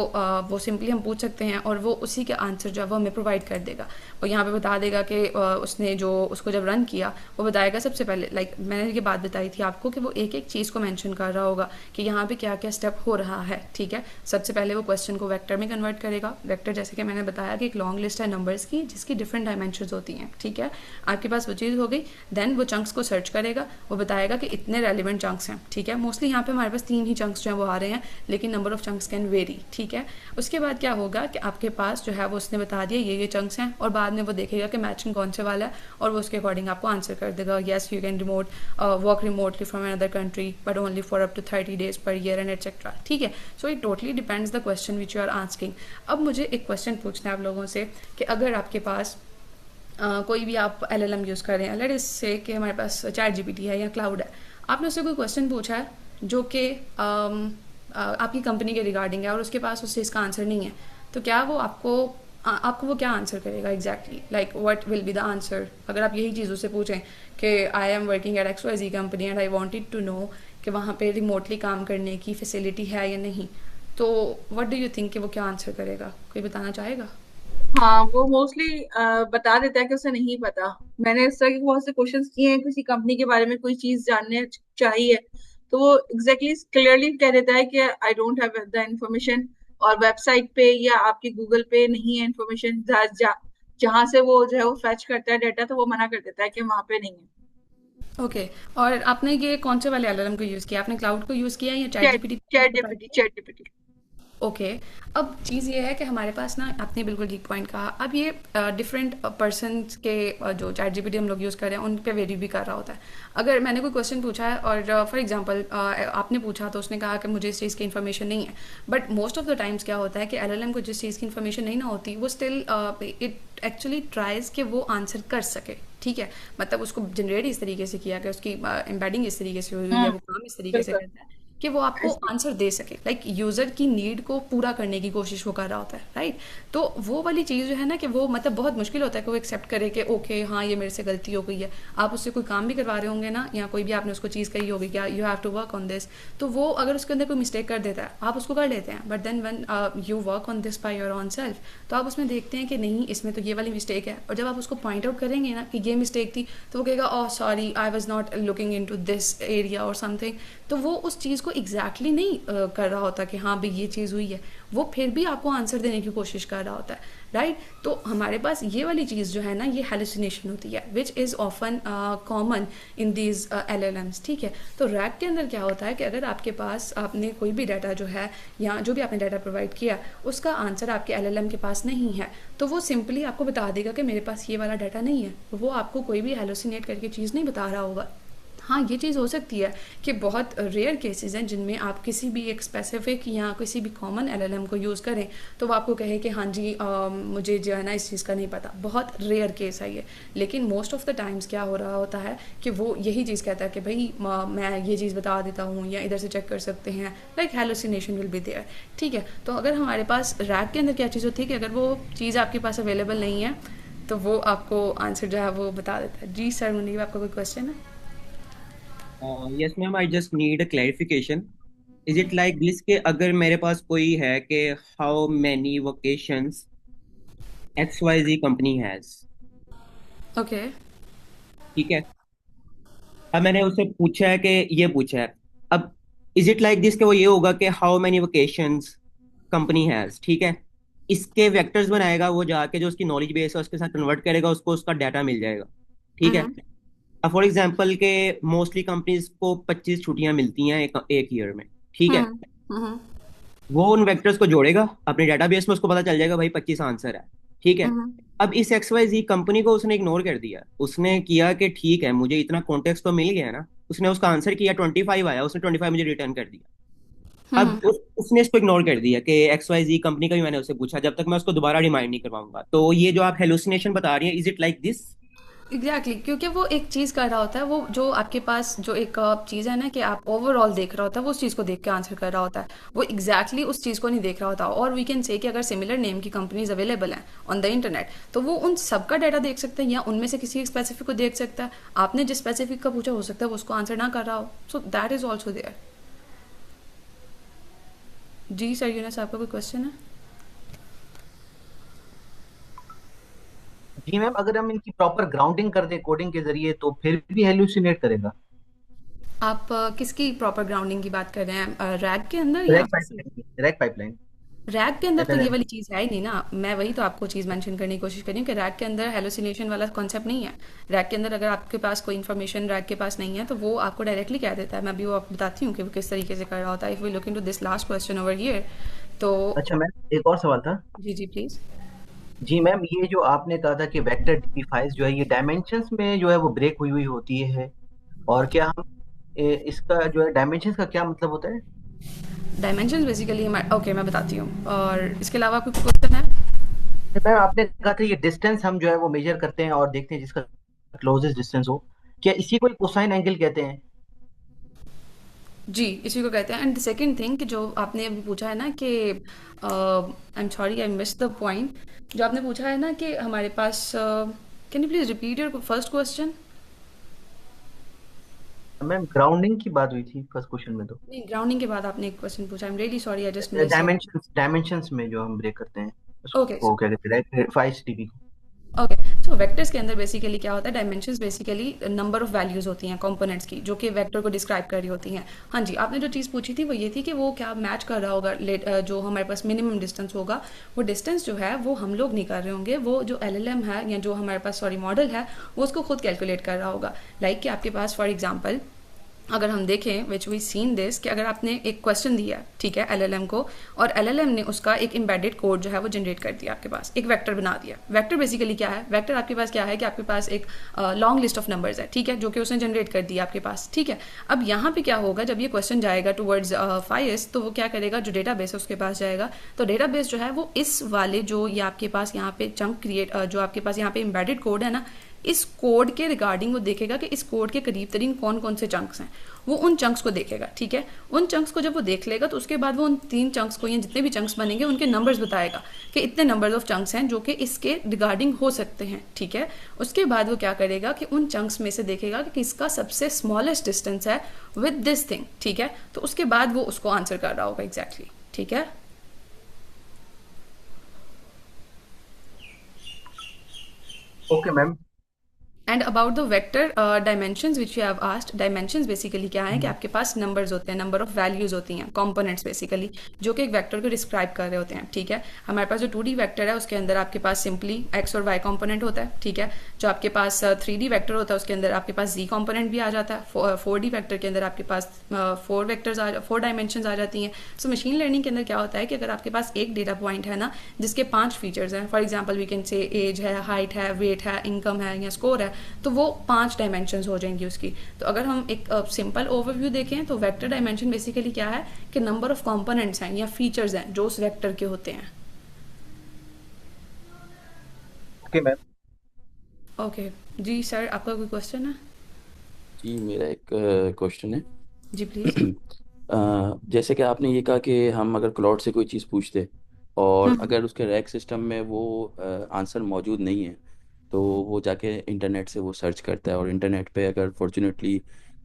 वो सिंपली हम पूछ सकते हैं और वो उसी के आंसर जो है वो हमें प्रोवाइड कर देगा। और यहाँ पे बता देगा कि उसने जो उसको जब रन किया वो बताएगा सबसे पहले, लाइक मैंने ये बात बताई थी आपको कि वो एक एक चीज़ को मेंशन कर रहा होगा कि यहाँ पे क्या क्या स्टेप हो रहा है, ठीक है। सबसे पहले वो क्वेश्चन को वेक्टर में कन्वर्ट करेगा। वेक्टर जैसे कि मैंने बताया कि एक लॉन्ग लिस्ट है नंबर्स की जिसकी डिफरेंट डायमेंशंस होती हैं, ठीक है। आपके पास वो चीज़ हो गई। देन वो चंक्स को सर्च करेगा, वो बताएगा कि इतने रेलिवेंट चंक्स हैं, ठीक है। मोस्टली यहाँ पे हमारे पास 3 ही चंक्स जो है वो आ रहे हैं, लेकिन number of chunks can very, ठीक है। उसके बाद क्या होगा कि आपके पास जो है वो उसने बता दिया ये चंक्स हैं और बाद में वो देखेगा कि मैचिंग कौन से वाला है और वो उसके अकॉर्डिंग आपको आंसर कर देगा। Yes you can work remotely from another country but only for up to 30 days per year and etcetera, ठीक है। So it totally depends the question which you are asking. अब मुझे एक क्वेश्चन पूछना है आप लोगों से कि अगर आपके पास कोई भी आप LLM यूज़ कर रहे हैं, लेट अस से कि हमारे पास चैट GPT है या क्लाउड है, आपने उससे कोई क्वेश्चन पूछा है जो कि आपकी कंपनी के रिगार्डिंग है और उसके पास उस चीज़ का आंसर नहीं है, तो क्या वो आपको वो क्या आंसर करेगा exactly, like what will be the answer. अगर आप यही चीज़ उससे पूछें कि I am working at XYZ company and I wanted to know कि वहाँ पे रिमोटली काम करने की फैसिलिटी है या नहीं, तो व्हाट डू यू थिंक कि वो क्या आंसर करेगा, कोई बताना चाहेगा? हाँ, वो मोस्टली बता देता है कि उसे नहीं पता। मैंने इस तरह के बहुत से क्वेश्चंस किए हैं, किसी कंपनी के बारे में कोई चीज जानने चाहिए तो वो एग्जैक्टली क्लियरली कह देता है कि I don't have the information, और वेबसाइट पे या आपकी गूगल पे नहीं है इंफॉर्मेशन। जहाँ से वो जो है वो फैच करता है डाटा, तो वो मना कर देता है कि वहाँ पे नहीं है। ओके और आपने ये कौन से वाले LLM को यूज़ किया, आपने क्लाउड को यूज़ किया या चैट जीपीटी। ओके अब चीज़ ये है कि हमारे पास ना, आपने बिल्कुल ठीक पॉइंट कहा। अब ये डिफरेंट पर्सन के जो चैट GPT हम लोग यूज़ कर रहे हैं उन पे वेरी भी कर रहा होता है। अगर मैंने कोई क्वेश्चन पूछा है और फॉर एग्जांपल आपने पूछा तो उसने कहा कि मुझे इस चीज़ की इन्फॉर्मेशन नहीं है, but most of the times क्या होता है कि LLM को जिस चीज़ की इन्फॉर्मेशन नहीं ना होती वो स्टिल इट एक्चुअली ट्राइज कि वो आंसर कर सके, ठीक है। मतलब उसको जनरेट इस तरीके से किया कि उसकी एम्बेडिंग इस तरीके से हुई है, वो काम इस तरीके से बिल्कुल। करता है कि वो आपको आंसर दे सके, लाइक यूज़र की नीड को पूरा करने की कोशिश वो कर रहा होता है, राइट। तो वो वाली चीज़ जो है ना कि वो मतलब बहुत मुश्किल होता है कि वो एक्सेप्ट करे कि ओके हाँ ये मेरे से गलती हो गई है। आप उससे कोई काम भी करवा रहे होंगे ना, या कोई भी आपने उसको चीज़ कही होगी क्या you have to work on this, तो वो अगर उसके अंदर कोई मिस्टेक कर देता है आप उसको कर लेते हैं, but then when you work on this by your own self, तो आप उसमें देखते हैं कि नहीं इसमें तो ये वाली मिस्टेक है, और जब आप उसको पॉइंट आउट करेंगे ना कि ये मिस्टेक थी, तो वो कहेगा oh sorry I was not looking into this area और समथिंग। तो वो उस चीज़ को एग्जैक्टली नहीं कर रहा होता कि हाँ भाई ये चीज़ हुई है, वो फिर भी आपको आंसर देने की कोशिश कर रहा होता है, राइट। तो हमारे पास ये वाली चीज़ जो है ना ये हेलुसिनेशन होती है which is often common in these LLMs, ठीक है। तो रैग के अंदर क्या होता है कि अगर आपके पास आपने कोई भी डाटा जो है या जो भी आपने डाटा प्रोवाइड किया उसका आंसर आपके LLM के पास नहीं है, तो वो सिंपली आपको बता देगा कि मेरे पास ये वाला डाटा नहीं है, वो आपको कोई भी हेलुसिनेट करके चीज़ नहीं बता रहा होगा। हाँ ये चीज़ हो सकती है कि बहुत रेयर केसेस हैं जिनमें आप किसी भी एक स्पेसिफिक या किसी भी कॉमन LLM को यूज़ करें तो वो आपको कहे कि हाँ जी मुझे जो है ना इस चीज़ का नहीं पता। बहुत रेयर केस है ये, लेकिन मोस्ट ऑफ द टाइम्स क्या हो रहा होता है कि वो यही चीज़ कहता है कि भाई मैं ये चीज़ बता देता हूँ या इधर से चेक कर सकते हैं, like hallucination will be there, ठीक है। तो अगर हमारे पास रैग के अंदर क्या चीज़ होती है कि अगर वो चीज़ आपके पास अवेलेबल नहीं है तो वो आपको आंसर जो है वो बता देता है। जी सर मुनीब आपका कोई क्वेश्चन है? Yes ma'am, I just need a clarification. Is it like this के अगर मेरे पास कोई है कि how many vocations XYZ company has, okay ठीक है। अब मैंने उससे पूछा है कि ये पूछा है, अब इज इट लाइक दिस के वो ये होगा कि how many vocations company has, ठीक है। इसके वेक्टर्स बनाएगा वो, जाके जो उसकी नॉलेज बेस है उसके साथ कन्वर्ट करेगा, उसको उसका डाटा मिल जाएगा, ठीक है। हम्म अब फॉर एग्जांपल के मोस्टली कंपनीज को 25 छुट्टियां मिलती हैं एक ईयर में, ठीक है। हम्म हम्म वो उन वेक्टर्स को जोड़ेगा अपने डेटाबेस में, उसको पता चल जाएगा भाई 25 आंसर है, ठीक है। हम्म अब इस XYZ कंपनी को उसने इग्नोर कर दिया, उसने किया कि ठीक है मुझे इतना कॉन्टेक्स्ट तो मिल गया ना, उसने उसका आंसर किया 25 आया, उसने 25 मुझे रिटर्न कर दिया। अब हम्म उसने इसको इग्नोर कर दिया कि XYZ कंपनी का भी मैंने उससे पूछा, जब तक मैं उसको दोबारा रिमाइंड नहीं करवाऊंगा। तो ये जो आप हेलुसिनेशन बता रही हैं, is it like this? Exactly क्योंकि वो एक चीज़ कर रहा होता है, वो जो आपके पास जो एक चीज़ है ना कि आप ओवरऑल देख रहा होता है, वो उस चीज़ को देख के आंसर कर रहा होता है, वो उस चीज़ को नहीं देख रहा होता। और वी कैन से कि अगर सिमिलर नेम की कंपनीज अवेलेबल हैं ऑन द इंटरनेट, तो वो उन सबका डाटा देख सकते हैं या उनमें से किसी स्पेसिफिक को देख सकता है। आपने जिस स्पेसिफिक का पूछा, हो सकता है वो उसको आंसर ना कर रहा हो, so that is also there. जी सर यूनस, आपका कोई क्वेश्चन है? जी मैम, अगर हम इनकी प्रॉपर ग्राउंडिंग कर दें कोडिंग के जरिए तो फिर भी हेलुसिनेट करेगा? आप किसकी प्रॉपर ग्राउंडिंग की बात कर रहे हैं, रैग के अंदर या? रैक पाइपलाइन रैग के अंदर तो ये एलएलएम। वाली चीज़ है ही नहीं ना। मैं वही तो आपको चीज़ मेंशन करने की कोशिश कर रही हूँ कि रैग के अंदर हेलोसिनेशन वाला कॉन्सेप्ट नहीं है। रैग के अंदर अगर आपके पास कोई इन्फॉर्मेशन रैग के पास नहीं है तो वो आपको डायरेक्टली कह देता है। मैं अभी वो आपको बताती हूँ कि वो किस तरीके से कर रहा होता है। If we look into this last question over here, तो अच्छा मैम, एक और सवाल था। जी जी प्लीज़। जी मैम, ये जो आपने कहा था कि वेक्टर डीपी फाइल्स जो है ये डायमेंशंस में जो है वो ब्रेक हुई हुई होती है, और क्या हम इसका जो है डायमेंशंस का क्या मतलब होता है? डायमेंशन बेसिकली हमारे, ओके मैं बताती हूँ। और इसके अलावा कोई क्वेश्चन है? मैम आपने कहा था ये डिस्टेंस हम जो है वो मेजर करते हैं और देखते हैं जिसका क्लोजेस्ट डिस्टेंस हो, क्या इसी को कोसाइन एंगल कहते हैं? जी इसी को कहते हैं। एंड द सेकंड थिंग कि जो आपने अभी पूछा है ना कि I am sorry I miss the point, जो आपने पूछा है ना कि हमारे पास, can you please repeat your first question? Ma'am grounding की बात हुई थी फर्स्ट क्वेश्चन में तो। नहीं, ग्राउंडिंग के बाद आपने एक क्वेश्चन पूछा। I am really sorry, I just miss it. Dimensions में जो हम ब्रेक करते हैं ओके उसको क्या कहते हैं, 5 डीबी को। ओके, सो वेक्टर्स के अंदर बेसिकली क्या होता है, dimensions basically number of values होती हैं कंपोनेंट्स की, जो कि वेक्टर को डिस्क्राइब कर रही होती हैं। हाँ जी, आपने जो चीज़ पूछी थी वो ये थी कि वो क्या मैच कर रहा होगा जो हमारे पास मिनिमम डिस्टेंस होगा, वो डिस्टेंस जो है वो हम लोग नहीं कर रहे होंगे, वो जो एलएलएम है या जो हमारे पास सॉरी मॉडल है वो उसको खुद कैलकुलेट कर रहा होगा। लाइक कि आपके पास फॉर एग्जाम्पल अगर हम देखें विच वी सीन दिस, कि अगर आपने एक क्वेश्चन दिया ठीक है एलएलएम को, और एलएलएम ने उसका एक एम्बेडेड कोड जो है वो जनरेट कर दिया, आपके पास एक वेक्टर बना दिया। वेक्टर बेसिकली क्या है, वेक्टर आपके पास क्या है कि आपके पास एक लॉन्ग लिस्ट ऑफ नंबर्स है, ठीक है, जो कि उसने जनरेट कर दिया आपके पास, ठीक है। अब यहाँ पे क्या होगा, जब ये क्वेश्चन जाएगा टूवर्ड्स फाइस, तो वो क्या करेगा, जो डेटा बेस है उसके पास जाएगा। तो डेटा बेस जो है वो इस वाले जो ये आपके पास यहाँ पे चंक क्रिएट, जो आपके पास यहाँ पे एम्बेडेड कोड है ना, इस कोड के रिगार्डिंग वो देखेगा कि इस कोड के करीब तरीन कौन कौन से चंक्स हैं, वो उन चंक्स को देखेगा, ठीक है। उन चंक्स को जब वो देख लेगा तो उसके बाद वो उन 3 चंक्स को या जितने भी चंक्स बनेंगे उनके नंबर्स बताएगा कि इतने नंबर्स ऑफ चंक्स हैं जो कि इसके रिगार्डिंग हो सकते हैं, ठीक है। उसके बाद वो क्या करेगा कि उन चंक्स में से देखेगा कि किसका सबसे स्मॉलेस्ट डिस्टेंस है विद दिस थिंग, ठीक है। तो उसके बाद वो उसको आंसर कर रहा होगा एग्जैक्टली, ठीक है। Okay ma'am. And about the vector dimensions which you have asked, dimensions basically क्या है कि आपके पास नंबर्स होते हैं, नंबर ऑफ वैल्यूज होती हैं, कंपोनेंट्स बेसिकली, जो कि एक वेक्टर को डिस्क्राइब कर रहे होते हैं, ठीक है। हमारे पास जो 2D वेक्टर है उसके अंदर आपके पास सिंपली एक्स और वाई कंपोनेंट होता है, ठीक है। जो आपके पास 3D वेक्टर होता है उसके अंदर आपके पास जी कंपोनेंट भी आ जाता है। 4D वेक्टर के अंदर आपके पास 4 डायमेंशंस आ जाती हैं। सो मशीन लर्निंग के अंदर क्या होता है कि अगर आपके पास एक डेटा पॉइंट है ना जिसके 5 फीचर्स हैं, for example we can say age है, हाइट है, वेट है, इनकम है या स्कोर है, तो वो 5 डायमेंशंस हो जाएंगी उसकी। तो अगर हम एक सिंपल ओवरव्यू देखें तो वेक्टर डायमेंशन बेसिकली क्या है कि नंबर ऑफ कंपोनेंट्स हैं या फीचर्स हैं जो उस वेक्टर के होते हैं। Okay ma'am. ओके जी सर, आपका कोई क्वेश्चन है? जी मेरा एक क्वेश्चन है। जी प्लीज। जैसे कि आपने ये कहा कि हम अगर क्लाउड से कोई चीज़ पूछते और हम्म अगर उसके रैक सिस्टम में वो आंसर मौजूद नहीं है तो वो जाके इंटरनेट से वो सर्च करता है, और इंटरनेट पे अगर फॉर्चुनेटली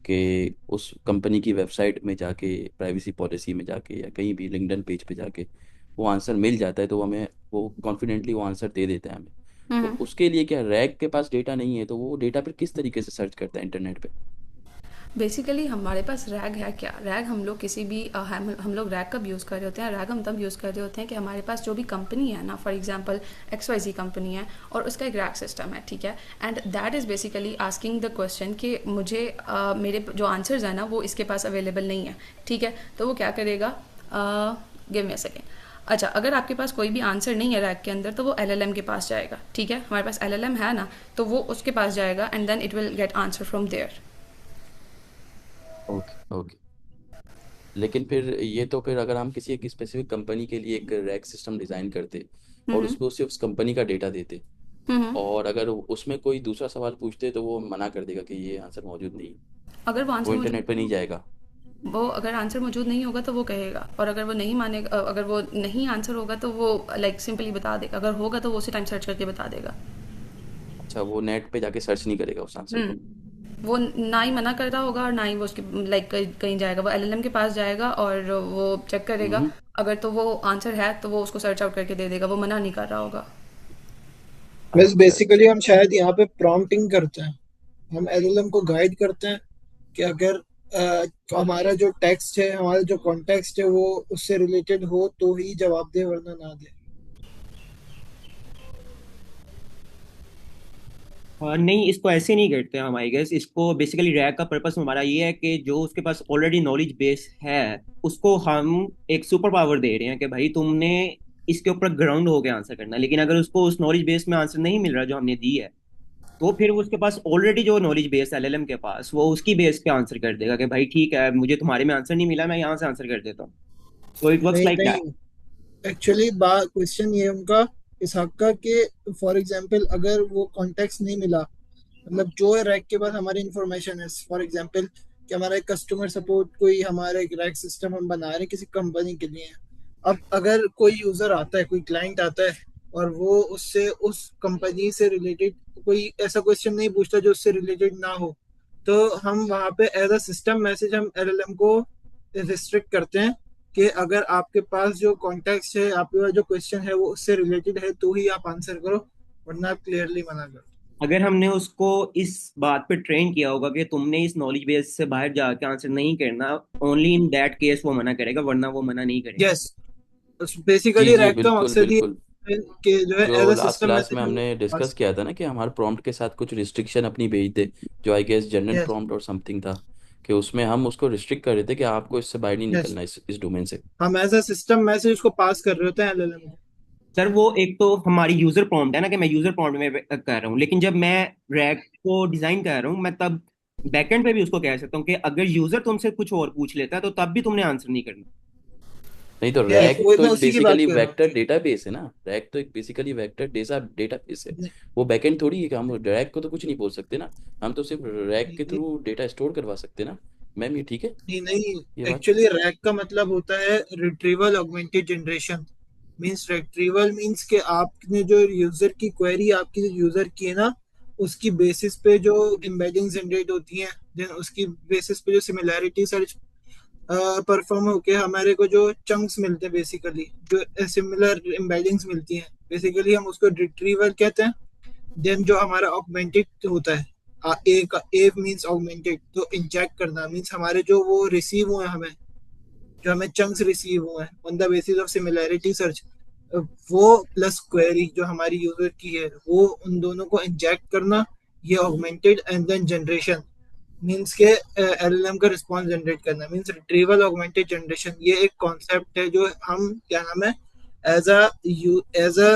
कि उस कंपनी की वेबसाइट में जाके, प्राइवेसी पॉलिसी में जाके या कहीं भी लिंक्डइन पेज पे जाके वो आंसर मिल जाता है तो हमें वो कॉन्फिडेंटली वो आंसर दे देता है हमें। तो हम्म उसके लिए क्या रैक के पास डेटा नहीं है तो वो डेटा फिर किस तरीके से सर्च करता है इंटरनेट पे? बेसिकली हमारे पास रैग है क्या, रैग हम लोग किसी भी हम लोग रैग कब यूज़ कर रहे होते हैं, रैग हम तब यूज़ कर रहे होते हैं कि हमारे पास जो भी कंपनी है ना, फॉर एग्जांपल XYZ कंपनी है और उसका एक रैग सिस्टम है, ठीक है। And that is basically asking the question कि मुझे मेरे जो आंसर्स हैं ना वो इसके पास अवेलेबल नहीं है, ठीक है। तो वो क्या करेगा, गिव मी अ सेकेंड। अच्छा, अगर आपके पास कोई भी आंसर नहीं है रैग के अंदर तो वो LLM के पास जाएगा, ठीक है। हमारे पास LLM है ना, तो वो उसके पास जाएगा and then it will get answer from there. Okay okay. लेकिन फिर ये तो फिर अगर हम किसी एक स्पेसिफिक कंपनी के लिए एक रैक सिस्टम डिज़ाइन करते और हम्म उसको सिर्फ उस कंपनी का डेटा देते और अगर उसमें कोई दूसरा सवाल पूछते तो वो मना कर देगा कि ये आंसर मौजूद नहीं, अगर वो वो आंसर इंटरनेट पे नहीं मौजूद जाएगा। वो अगर आंसर मौजूद नहीं होगा तो वो कहेगा, और अगर वो नहीं मानेगा, अगर वो नहीं आंसर होगा तो वो लाइक सिंपली बता देगा, अगर होगा तो वो उसी टाइम सर्च करके बता देगा। अच्छा, वो नेट पे जाके सर्च नहीं करेगा उस आंसर को। वो ना ही मना कर रहा होगा और ना ही वो उसके लाइक कहीं जाएगा, वो एलएलएम के पास जाएगा और वो चेक करेगा, अगर तो वो आंसर है तो वो उसको सर्च आउट करके दे देगा, वो मना नहीं कर रहा होगा। बस अच्छा बेसिकली अच्छा। हम शायद यहाँ पे प्रॉम्प्टिंग करते हैं, हम एलएलएम को गाइड करते हैं कि अगर हमारा जो टेक्स्ट है, हमारा जो कॉन्टेक्स्ट है वो उससे रिलेटेड हो तो ही जवाब दे, वरना ना दे। नहीं, इसको ऐसे नहीं करते हम आई गेस। इसको बेसिकली रैग का पर्पस हमारा ये है कि जो उसके पास ऑलरेडी नॉलेज बेस है उसको हम एक सुपर पावर दे रहे हैं कि भाई तुमने इसके ऊपर ग्राउंड होके आंसर करना है। लेकिन अगर उसको उस नॉलेज बेस में आंसर नहीं मिल रहा जो हमने दी है, तो फिर उसके पास ऑलरेडी जो नॉलेज बेस है एलएलएम के पास, वो उसकी बेस पे आंसर कर देगा कि भाई ठीक है, मुझे तुम्हारे में आंसर नहीं मिला, मैं यहाँ से आंसर कर देता हूँ। तो इट वर्क्स नहीं लाइक दैट। नहीं, एक्चुअली बात क्वेश्चन ये है उनका इसहाक का कि फॉर एग्जांपल अगर वो कॉन्टेक्स्ट नहीं मिला, मतलब जो रैक के पास हमारी इंफॉर्मेशन है, फॉर एग्जांपल कि हमारा एक कस्टमर सपोर्ट कोई हमारा एक रैक सिस्टम हम बना रहे हैं किसी कंपनी के लिए। अब अगर कोई यूजर आता है, कोई क्लाइंट आता है और वो उससे उस कंपनी से रिलेटेड कोई ऐसा क्वेश्चन नहीं पूछता जो उससे रिलेटेड ना हो, तो हम वहाँ पे एज अ सिस्टम मैसेज हम एलएलएम को रिस्ट्रिक्ट करते हैं कि अगर आपके पास जो कॉन्टेक्स्ट है, आपके पास जो क्वेश्चन है वो उससे रिलेटेड है तो ही आप आंसर करो, वरना आप क्लियरली मना करो। अगर हमने उसको इस बात पे ट्रेन किया होगा कि तुमने इस नॉलेज बेस से बाहर जाके आंसर नहीं करना, ओनली इन दैट केस वो मना करेगा, वरना वो मना नहीं करेगा। यस, जी बेसिकली जी, रैक का बिल्कुल मकसद ये बिल्कुल। है कि जो है जो as a last system class में मैसेज हम हमने डिस्कस पास। किया था ना कि हमारे प्रॉम्प्ट के साथ कुछ रिस्ट्रिक्शन अपनी भेज दे, जो I guess general yes prompt और समथिंग था, कि उसमें हम उसको रिस्ट्रिक्ट कर रहे थे कि आपको इससे बाहर नहीं यस, निकलना इस डोमेन से। हम एज अ सिस्टम मैसेज उसको पास कर रहे होते हैं एलएलएम को। सर वो एक तो हमारी यूजर प्रॉम्प्ट है ना, कि मैं यूजर प्रॉम्प्ट में कर रहा हूँ, लेकिन जब मैं रैक को डिजाइन कर रहा हूँ, मैं तब बैकएंड पे भी उसको कह सकता हूँ कि अगर यूजर तुमसे कुछ और पूछ लेता है तो तब भी तुमने आंसर नहीं करना। नहीं तो यस, रैक वो तो मैं एक उसी की बात बेसिकली कर रहा हूँ। वेक्टर डेटाबेस है ना, रैक तो एक बेसिकली वेक्टर डेटाबेस है। नहीं वो बैकएंड थोड़ी है कि हम रैक को तो कुछ नहीं बोल सकते ना, हम तो सिर्फ रैक के नहीं थ्रू डेटा स्टोर करवा सकते ना। मैम ये ठीक है नहीं नहीं, ये बात? एक्चुअली रैक का मतलब होता है retrieval augmented generation. Means retrieval means कि आपने जो यूजर की क्वेरी आपकी जो यूजर की है ना, उसकी बेसिस पे जो एम्बेडिंग जनरेट होती हैं, देन उसकी बेसिस पे जो सिमिलैरिटी सर्च परफॉर्म होके हमारे को जो चंक्स मिलते हैं, बेसिकली जो सिमिलर एम्बेडिंग्स मिलती हैं, बेसिकली हम उसको रिट्रीवल कहते हैं। देन जो हमारा ऑगमेंटेड होता है, ए का ए मींस ऑगमेंटेड, तो इंजेक्ट करना मींस हमारे जो वो रिसीव हुए हैं, हमें जो हमें चंक्स रिसीव हुए हैं on the basis of similarity search, वो प्लस क्वेरी जो हमारी यूजर की है, वो उन दोनों को इंजेक्ट करना, ये augmented. And then generation means के एलएलएम का रिस्पॉन्स जनरेट करना, मींस रिट्रीवल ऑगमेंटेड जनरेशन। ये एक कॉन्सेप्ट है जो हम क्या नाम है एज अ एज अ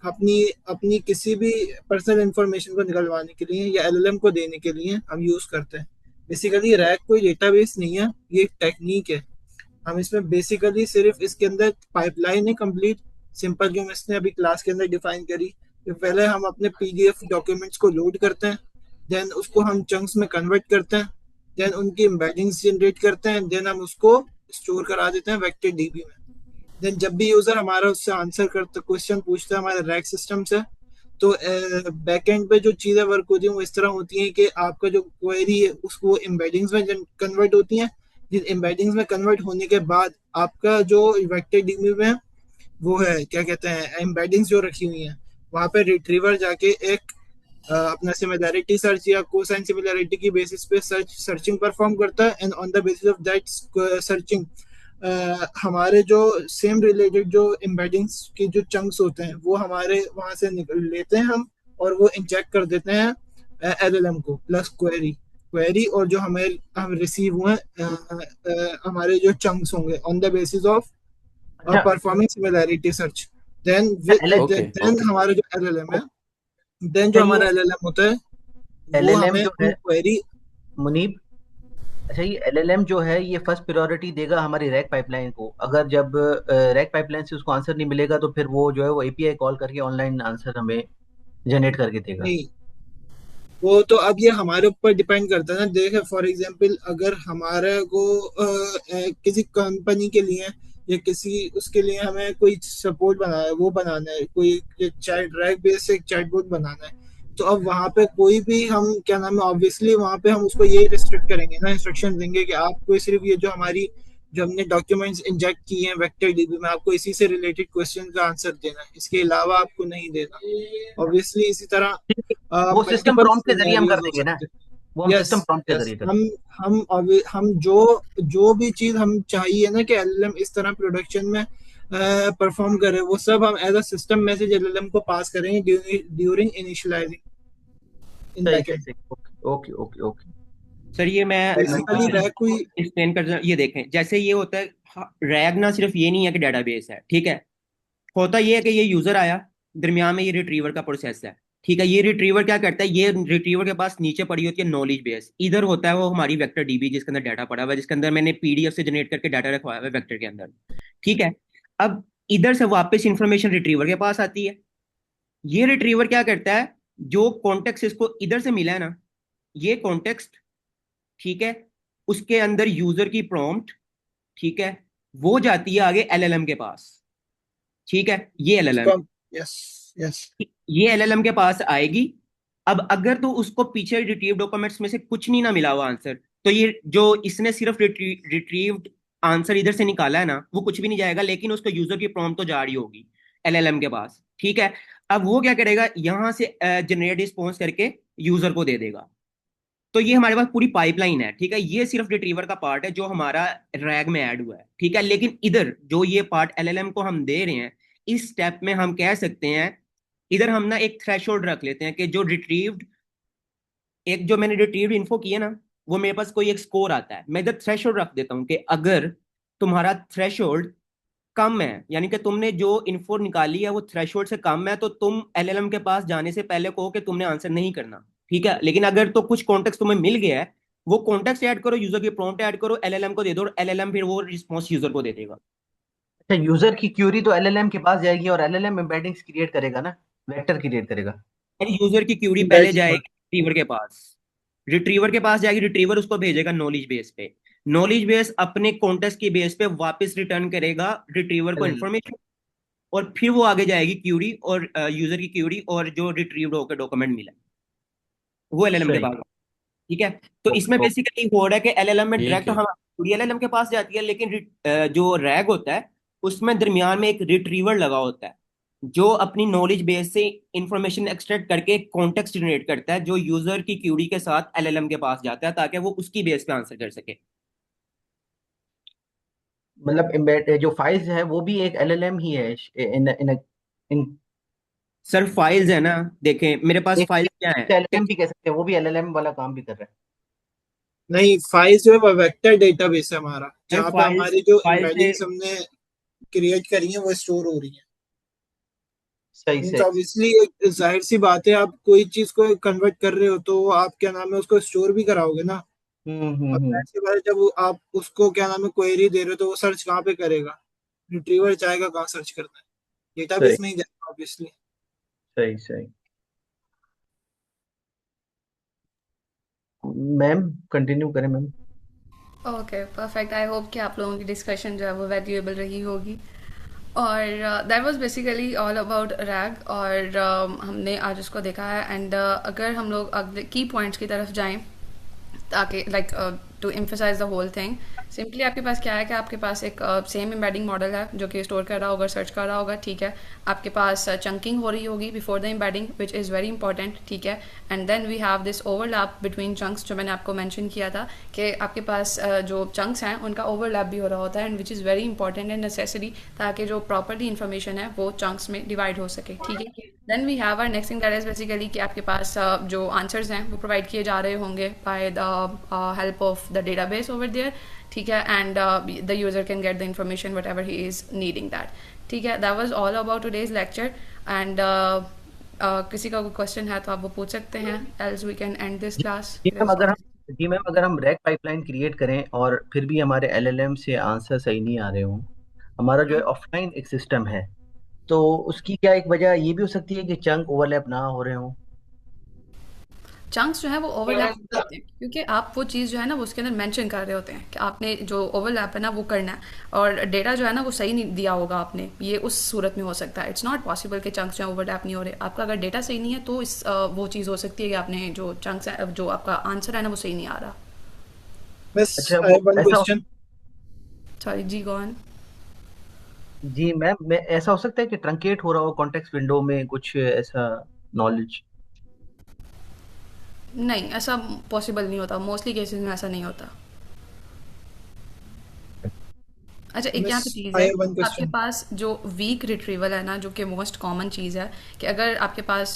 अपनी अपनी किसी भी पर्सनल इंफॉर्मेशन को निकलवाने के लिए या एलएलएम को देने के लिए हम यूज करते हैं। बेसिकली रैक कोई डेटाबेस नहीं है, ये एक टेक्निक है। हम इसमें बेसिकली सिर्फ इसके अंदर पाइपलाइन है कंप्लीट सिंपल, जो इसने अभी क्लास के अंदर डिफाइन करी, कि पहले हम अपने पीडीएफ डॉक्यूमेंट्स को लोड करते हैं, देन उसको हम चंक्स में कन्वर्ट करते हैं, देन उनकी एम्बेडिंग्स जनरेट करते हैं, देन हम उसको स्टोर करा देते हैं वेक्टर डीबी में। देन जब भी यूजर हमारा उससे आंसर करता क्वेश्चन पूछता है हमारे रैक सिस्टम से, तो बैकएंड पे जो चीजें वर्क होती हैं वो इस तरह होती हैं कि आपका जो क्वेरी है उसको एम्बेडिंग्स में कन्वर्ट होती हैं। जिन एम्बेडिंग्स में कन्वर्ट होने के बाद आपका जो वेक्टर डीबी में वो है क्या कहते हैं एम्बेडिंग्स जो रखी हुई हैं, वहाँ पे रिट्रीवर जाके एक अपना सिमिलैरिटी सर्च या कोसाइन सिमिलैरिटी की बेसिस पे सर्चिंग परफॉर्म करता है। And on the basis of that searching हमारे जो सेम रिलेटेड जो एम्बेडिंग्स की जो चंक्स होते हैं वो हमारे वहां से निकल लेते हैं हम, और वो इंजेक्ट कर देते हैं एलएलएम को प्लस क्वेरी और जो हम रिसीव हुए हमारे जो चंक्स होंगे ऑन द बेसिस ऑफ अच्छा performing similarity search. Then okay then okay. हमारा जो एलएलएम है, देन जो अच्छा हमारा ये एलएलएम होता है वो एलएलएम हमें जो उन है क्वेरी। मुनीब, अच्छा ये एलएलएम जो है ये फर्स्ट प्रायोरिटी देगा हमारी रैक पाइपलाइन को। अगर जब रैक पाइपलाइन से उसको आंसर नहीं मिलेगा तो फिर वो जो है वो एपीआई कॉल करके ऑनलाइन आंसर हमें जनरेट करके देगा? नहीं, वो तो अब ये हमारे ऊपर डिपेंड करता है ना। देखे फॉर एग्जांपल, अगर हमारे को किसी कंपनी के लिए या किसी उसके लिए हमें कोई सपोर्ट बनाना है, वो बनाना है, कोई चैट रैक बेस एक चैटबॉट बनाना है, तो अब वहां पे कोई भी हम क्या नाम है, ऑब्वियसली वहां पे हम उसको ये रिस्ट्रिक्ट करेंगे ना, इंस्ट्रक्शन देंगे कि आपको सिर्फ ये जो हमारी जो हमने डॉक्यूमेंट्स इंजेक्ट किए हैं वेक्टर डीबी में, आपको इसी से रिलेटेड क्वेश्चन का आंसर देना है, इसके अलावा आपको नहीं देना। ऑब्वियसली इसी तरह वो सिस्टम मल्टीपल प्रॉम्प्ट के जरिए हम कर सिनेरियोज हो देंगे ना, सकते हैं। वो हम यस, सिस्टम प्रॉम्प्ट के यस, जरिए कर हम देंगे। हम जो भी चीज हम चाहिए ना कि एलएलएम इस तरह प्रोडक्शन में परफॉर्म करे, वो सब हम as a system message LLM को पास करेंगे ड्यूरिंग इनिशियलाइजिंग इन सही बैकएंड। सही सही, ओके ओके ओके। सर ये मैं बेसिकली रैक कोई एक्सप्लेन कर, ये देखें जैसे ये होता है, रैग ना सिर्फ ये नहीं है कि डेटाबेस है, ठीक है। होता ये है कि ये यूजर आया, दरमियान में ये रिट्रीवर का प्रोसेस है, ठीक है। ये रिट्रीवर क्या करता है, ये रिट्रीवर के पास नीचे पड़ी होती है नॉलेज बेस, इधर होता है वो हमारी वेक्टर डीबी जिसके अंदर डाटा पड़ा हुआ है, जिसके अंदर मैंने पीडीएफ से जनरेट करके डाटा रखवाया हुआ है वेक्टर के अंदर, ठीक है। अब इधर से वापस इंफॉर्मेशन रिट्रीवर के पास आती है। ये रिट्रीवर क्या करता है, जो कॉन्टेक्स्ट इसको इधर से मिला है ना, ये कॉन्टेक्स्ट, ठीक है, उसके अंदर यूजर की प्रॉम्प्ट, ठीक है, वो जाती है आगे एलएलएम के पास, ठीक है। ये एलएलएम, यस, यस, ये एलएलएम के पास आएगी। अब अगर तो उसको पीछे रिट्रीव डॉक्यूमेंट्स में से कुछ नहीं ना मिला हुआ आंसर, तो ये जो इसने सिर्फ रिट्रीव्ड आंसर इधर से निकाला है ना, वो कुछ भी नहीं जाएगा, लेकिन उसको यूजर की प्रॉम्प्ट तो जा रही होगी एलएलएम के पास, ठीक है। अब वो क्या करेगा, यहां से जनरेट रिस्पॉन्स करके यूजर को दे देगा। तो ये हमारे पास पूरी पाइपलाइन है, ठीक है। ये सिर्फ रिट्रीवर का पार्ट है जो हमारा रैग में ऐड हुआ है, ठीक है। लेकिन इधर जो ये पार्ट एलएलएम को हम दे रहे हैं, इस स्टेप में हम कह सकते हैं, इधर हम ना एक थ्रेशोल्ड रख लेते हैं कि जो रिट्रीव्ड, एक जो मैंने रिट्रीव्ड इन्फो की है ना, वो मेरे पास कोई एक स्कोर आता है, मैं इधर थ्रेशोल्ड रख देता हूँ कि अगर तुम्हारा थ्रेशोल्ड कम है, यानी कि तुमने जो इन्फो निकाली है वो थ्रेशोल्ड से कम है, तो तुम एलएलएम के पास जाने से पहले कहो कि तुमने आंसर नहीं करना, ठीक है। लेकिन अगर तो कुछ कॉन्टेक्स्ट तुम्हें मिल गया है, वो कॉन्टेक्स्ट ऐड करो, यूजर की प्रॉम्प्ट ऐड करो, एलएलएम को दे दो, और एलएलएम फिर वो रिस्पॉन्स यूजर को दे देगा। अच्छा, यूजर की क्यूरी तो एलएलएम के पास जाएगी और एलएलएम एम्बेडिंग्स क्रिएट करेगा ना, वेक्टर क्रिएट करेगा। और यूजर की क्यूरी पहले दैट्स जाएगी रिट्रीवर के पास, रिट्रीवर के पास जाएगी, रिट्रीवर उसको भेजेगा नॉलेज बेस पे, नॉलेज बेस अपने कॉन्टेक्स्ट की बेस पे वापस रिटर्न करेगा रिट्रीवर को LLM, इन्फॉर्मेशन, और फिर वो आगे जाएगी क्यूरी, और यूजर की क्यूरी, और जो रिट्रीव्ड होकर डॉक्यूमेंट मिला वो एलएलएम के सही, पास, ठीक है। तो ओके इसमें ओके। बेसिकली हो रहा है कि एलएलएम में ठीक डायरेक्ट है। हम क्यूरी एलएलएम के पास जाती है, लेकिन जो रैग होता है उसमें दरमियान में एक रिट्रीवर लगा होता है, जो अपनी नॉलेज बेस से इंफॉर्मेशन एक्सट्रैक्ट करके कॉन्टेक्स्ट जनरेट करता है, जो यूजर की क्यूरी के साथ एलएलएम के पास जाता है, ताकि वो उसकी बेस पे आंसर कर सके। मतलब एम्बेड जो फाइल्स है वो भी एक एलएलएम ही है, इन इन इन सर फाइल्स है ना, देखें मेरे पास एक फाइल्स क्या है। एलएलएम भी कह सकते हैं, वो भी एलएलएम वाला काम भी कर रहा है। नहीं, फाइल्स जो है वो वेक्टर डेटाबेस है हमारा, सर जहाँ पे फाइल्स, हमारी जो फाइल से, एम्बेडिंग्स हमने क्रिएट करी है वो स्टोर हो रही है। सही मीन्स सही। ऑब्वियसली जाहिर सी बात है, आप कोई चीज को कन्वर्ट कर रहे हो तो आप क्या नाम है उसको स्टोर भी कराओगे ना। और हम्म। जाहिर सी बात है, जब आप उसको क्या नाम है क्वेरी दे रहे हो तो वो सर्च कहाँ पे करेगा, रिट्रीवर चाहेगा कहाँ सर्च करना है, सही डेटाबेस में ही जाएगा ऑब्वियसली। सही सही। मैम कंटिन्यू करें मैम। Okay perfect. आई होप कि आप लोगों की डिस्कशन जो है वो वैल्यूएबल रही होगी। और that was basically all about rag, और हमने आज उसको देखा है। एंड अगर हम लोग अगले की पॉइंट्स की तरफ जाएं, ताकि like to emphasise the whole thing, simply आपके पास क्या है कि आपके पास एक सेम एम्बेडिंग मॉडल है जो कि स्टोर कर रहा होगा, सर्च कर रहा होगा, ठीक है। आपके पास चंकिंग हो रही होगी before the embedding, which is very important, ठीक है। And then we have this overlap between chunks, जो मैंने आपको मेंशन किया था कि आपके पास जो चंक्स हैं उनका ओवरलैप भी हो रहा होता है, and which is very important and necessary, ताकि जो प्रॉपरली इन्फॉर्मेशन है वो चंक्स में डिवाइड हो सके, ठीक है। Then we have our next thing that is basically कि आपके पास जो आंसर्स हैं वो प्रोवाइड किए जा रहे होंगे by the help of the database over there, ठीक है। And the user can get the information whatever he is needing that, ठीक है। That was all about today's lecture. एंड किसी का कोई क्वेश्चन है तो आप वो पूछ सकते हैं, else we can end this class. जी मैम, अगर हम रैक पाइपलाइन क्रिएट करें और फिर भी हमारे एलएलएम से आंसर सही नहीं आ रहे हों, हमारा जो है ऑफलाइन एक सिस्टम है, तो उसकी क्या एक वजह ये भी हो सकती है कि चंक ओवरलैप ना हो रहे हों? चंक्स जो है वो ओवरलैप हो जाते हैं क्योंकि आप वो चीज़ जो है ना वो उसके अंदर मेंशन कर रहे होते हैं कि आपने जो ओवरलैप है ना वो करना है, और डेटा जो है ना वो सही नहीं दिया होगा आपने, ये उस सूरत में हो सकता है। इट्स नॉट पॉसिबल कि चंक्स जो है ओवरलैप नहीं हो रहे। आपका अगर डेटा सही नहीं है तो वो चीज़ हो सकती है कि आपने जो चंक्स है, जो आपका आंसर है ना वो सही नहीं आ रहा। बस अच्छा, आई वो हैव वन ऐसा क्वेश्चन। सॉरी जी, गो ऑन। जी मैम, मैं ऐसा हो सकता है कि ट्रंकेट हो रहा हो कॉन्टेक्स्ट विंडो में कुछ ऐसा नॉलेज? नहीं, ऐसा पॉसिबल नहीं होता, मोस्टली केसेस में ऐसा नहीं होता। अच्छा, एक बस यहाँ पे चीज़ आई है, हैव वन आपके क्वेश्चन। पास जो वीक रिट्रीवल है ना, जो कि मोस्ट कॉमन चीज़ है, कि अगर आपके पास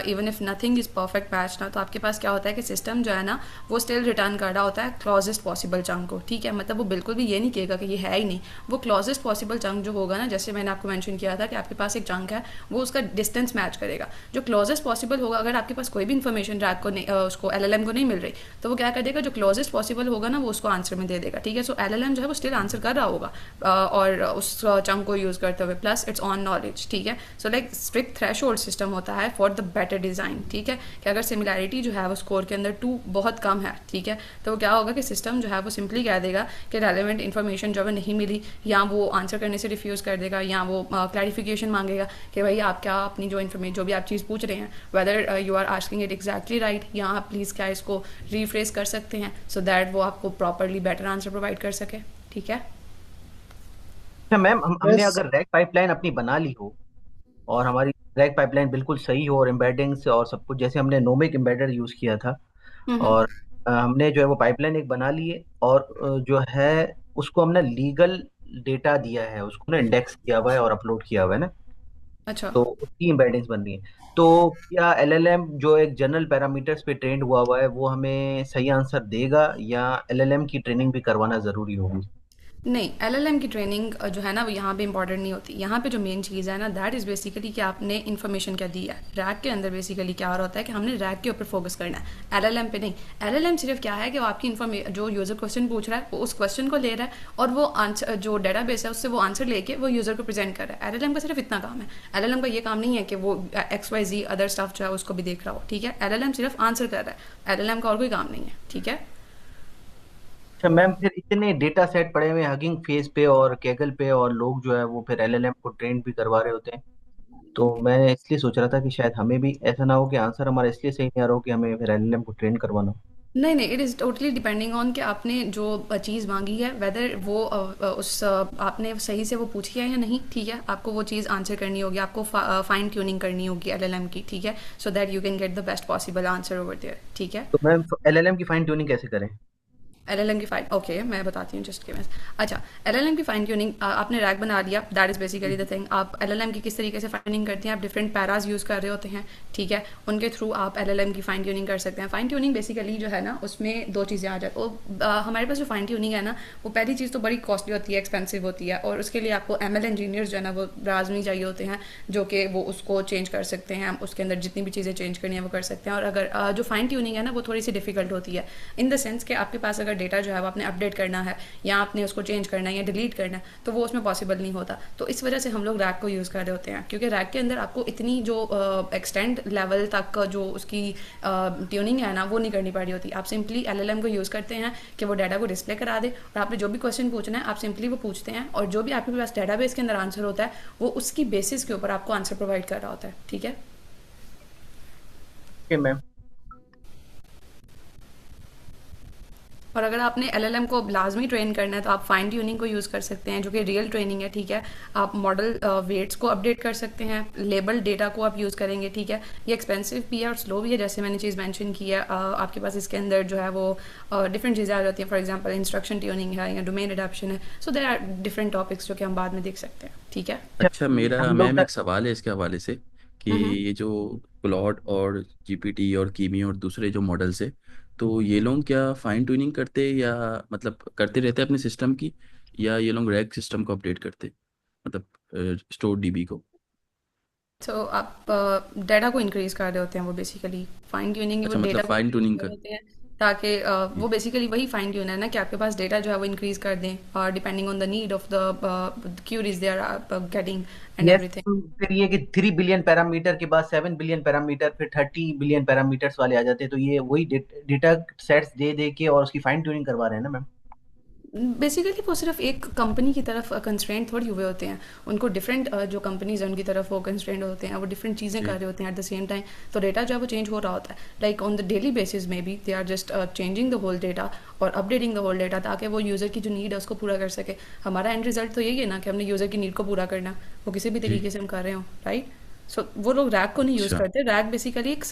even if nothing is perfect match ना, तो आपके पास क्या होता है कि सिस्टम जो है ना वो स्टिल रिटर्न कर रहा होता है क्लोजेस्ट पॉसिबल चंक को, ठीक है। मतलब वो बिल्कुल भी ये नहीं कहेगा कि ये है ही नहीं, वो क्लोजेस्ट पॉसिबल चंक जो होगा ना, जैसे मैंने आपको मेंशन किया था कि आपके पास एक चंक है, वो उसका डिस्टेंस मैच करेगा। जो क्लोजेस्ट पॉसिबल होगा, अगर आपके पास कोई भी इन्फॉर्मेशन रैक को नहीं, उसको एलएलएम को नहीं मिल रही, तो वो क्या कर देगा, जो क्लोजेस्ट पॉसिबल होगा ना वो उसको आंसर में दे देगा, ठीक है। सो एलएलएम जो है वो स्टिल आंसर कर रहा होगा, और उस चंक को यूज़ करते हुए, प्लस इट्स ऑन नॉलेज, ठीक है। So like strict threshold system होता है फॉर द बेटर डिज़ाइन, ठीक है। कि अगर सिमिलैरिटी जो है वो स्कोर के अंदर 2 बहुत कम है, ठीक है, तो क्या होगा कि सिस्टम जो है वो सिंपली कह देगा कि रेलिवेंट इन्फॉर्मेशन जो है नहीं मिली, या वो आंसर करने से रिफ्यूज़ कर देगा, या वो क्लैरिफिकेशन मांगेगा कि भाई आप क्या अपनी जो इन्फॉर्मेशन, जो भी आप चीज़ पूछ रहे हैं, whether you are asking it exactly right, या आप प्लीज़ क्या इसको रीफ्रेस कर सकते हैं, सो दैट वो आपको प्रॉपरली बेटर आंसर प्रोवाइड कर सके, ठीक है। अच्छा मैम, हमने बस अगर रैक पाइपलाइन अपनी बना ली हो और हमारी रैक पाइपलाइन बिल्कुल सही हो और एम्बेडिंग्स और सब कुछ, जैसे हमने नोमिक एम्बेडर यूज़ किया था, हम्म। और हमने जो है वो पाइपलाइन एक बना ली है, और जो है उसको हमने लीगल डेटा दिया है, उसको ना इंडेक्स किया हुआ है और अपलोड किया हुआ है ना, अच्छा। तो उसकी एम्बेडिंग्स बन रही है। तो क्या एलएलएम जो एक जनरल पैरामीटर्स पे ट्रेंड हुआ हुआ है वो हमें सही आंसर देगा, या एलएलएम की ट्रेनिंग भी करवाना ज़रूरी होगी? नहीं, एलएलएम की ट्रेनिंग जो है ना वो यहाँ पे इंपॉर्टेंट नहीं होती। यहाँ पे जो मेन चीज़ है ना, दैट इज़ बेसिकली कि आपने इन्फॉर्मेशन क्या दी है। रैक के अंदर बेसिकली क्या हो रहा होता है कि हमने रैक के ऊपर फोकस करना है, एलएलएम पे नहीं। एलएलएम सिर्फ क्या है कि वो आपकी इन्फॉर्मेशन, जो यूज़र क्वेश्चन पूछ रहा है वो उस क्वेश्चन को ले रहा है, और वो आंसर, जो डेटाबेस है उससे वो आंसर लेके वो यूज़र को प्रेजेंट कर रहा है। एलएलएम का सिर्फ इतना काम है। एलएलएम का ये काम नहीं है कि वो XYZ अदर स्टफ जो है उसको भी देख रहा हो, ठीक है। एलएलएम सिर्फ आंसर कर रहा है, एलएलएम का और कोई काम नहीं है, ठीक है। अच्छा मैम, फिर इतने डेटा सेट पड़े हुए हैं हगिंग फेस पे और कैगल पे, और लोग जो है वो फिर एलएलएम को ट्रेन भी करवा रहे होते हैं, तो मैं इसलिए सोच रहा था कि शायद हमें भी ऐसा ना हो कि आंसर हमारा इसलिए सही नहीं आ रहा हो कि हमें फिर एलएलएम को ट्रेन करवाना हो। नहीं नहीं, it is totally depending on कि आपने जो चीज़ मांगी है, वेदर वो आपने सही से वो पूछी है या नहीं, ठीक है। आपको वो चीज़ आंसर करनी होगी, आपको फाइन ट्यूनिंग करनी होगी एलएलएम की, ठीक है, so that you can get the best possible answer over there, ठीक है। तो मैम एलएलएम की फाइन ट्यूनिंग कैसे करें? एलएलएम की फाइन, ओके मैं बताती हूँ, जस्ट गिव। अच्छा, एलएलएम की फाइन ट्यूनिंग, आपने रैक बना लिया, that is basically the thing. आप एलएलएम की किस तरीके से फाइनिंग करती हैं, आप डिफरेंट पैराज यूज़ कर रहे होते हैं, ठीक है। उनके थ्रू आप एलएलएम की फाइन ट्यूनिंग कर सकते हैं। फाइन ट्यूनिंग बेसिकली जो है ना उसमें 2 चीज़ें आ जाती हैं। हमारे पास जो फाइन ट्यूनिंग है ना, वो पहली चीज़ तो बड़ी कॉस्टली होती है, एक्सपेंसिव होती है, और उसके लिए आपको एमएल इंजीनियर्स जो है ना वो लाजमी चाहिए होते हैं, जो कि वो उसको चेंज कर सकते हैं, उसके अंदर जितनी भी चीज़ें चेंज करनी है वो कर सकते हैं। और अगर जो फाइन ट्यूनिंग है ना वो थोड़ी सी डिफिकल्ट होती है, इन द सेंस कि आपके पास अगर डेटा जो है वो आपने अपडेट करना है, या आपने उसको चेंज करना है या डिलीट करना है, तो वो उसमें पॉसिबल नहीं होता। तो इस वजह से हम लोग रैक को यूज़ कर रहे होते हैं, क्योंकि रैक के अंदर आपको इतनी जो एक्सटेंड लेवल तक जो उसकी ट्यूनिंग है ना वो नहीं करनी पड़ी होती। आप सिंपली एलएलएम को यूज़ करते हैं कि वो डाटा को डिस्प्ले करा दे, और आपने जो भी क्वेश्चन पूछना है आप सिंपली वो पूछते हैं, और जो भी आपके पास डेटाबेस के अंदर आंसर होता है वो उसकी बेसिस के ऊपर आपको आंसर प्रोवाइड कर रहा होता है, ठीक है। Okay ma'am. और अगर आपने एलएलएम को लाजमी ट्रेन करना है तो आप फाइन ट्यूनिंग को यूज़ कर सकते हैं, जो कि रियल ट्रेनिंग है, ठीक है। आप मॉडल वेट्स को अपडेट कर सकते हैं, लेबल डेटा को आप यूज़ करेंगे, ठीक है। ये एक्सपेंसिव भी है और स्लो भी है, जैसे मैंने चीज़ मेंशन की है। आपके पास इसके अंदर जो है वो डिफरेंट चीज़ें आ जाती हैं, फॉर एग्जांपल इंस्ट्रक्शन ट्यूनिंग है या डोमेन एडाप्शन है, so there are different topics जो कि हम बाद में देख सकते हैं, ठीक है। अच्छा, मेरा हम लोग मैम ना, एक सवाल है इसके हवाले से कि हम्म। ये जो क्लॉड और जीपीटी और कीमी और दूसरे जो मॉडल्स है, तो ये लोग क्या फाइन ट्यूनिंग करते हैं या मतलब करते रहते हैं अपने सिस्टम की, या ये लोग रैक सिस्टम को अपडेट करते हैं, मतलब स्टोर डीबी को? तो आप डेटा को इंक्रीज कर रहे होते हैं, वो बेसिकली फाइन ट्यूनिंग वो अच्छा, मतलब डेटा को फाइन इंक्रीज ट्यूनिंग कर कर। रहे होते हैं, ताकि वो बेसिकली वही फाइन ट्यून है ना कि आपके पास डेटा जो है वो इंक्रीज कर दें और depending on the need of the queries they are getting and yes, everything. फिर ये कि 3 बिलियन पैरामीटर के बाद 7 बिलियन पैरामीटर, फिर 30 बिलियन पैरामीटर्स वाले आ जाते हैं, तो ये वही डेटा सेट्स दे दे के और उसकी फाइन ट्यूनिंग करवा रहे हैं ना मैम। बेसिकली वो सिर्फ एक कंपनी की तरफ कंस्ट्रेंट थोड़ी हुए होते हैं, उनको डिफरेंट जो कंपनीज हैं उनकी तरफ वो कंस्ट्रेंट होते हैं, वो डिफरेंट चीज़ें कर रहे होते हैं एट द सेम टाइम, तो डेटा जो है वो चेंज हो रहा होता है like on the daily basis में भी they are just changing the whole data और अपडेटिंग द होल डेटा ताकि वो यूज़र की जो नीड है उसको पूरा कर सके। हमारा एंड रिजल्ट तो यही है ना कि हमने यूज़र की नीड को पूरा करना, वो किसी भी तरीके से हम कर रहे हो, राइट। सो वो लोग रैक को नहीं यूज़ करते, रैक बेसिकली एक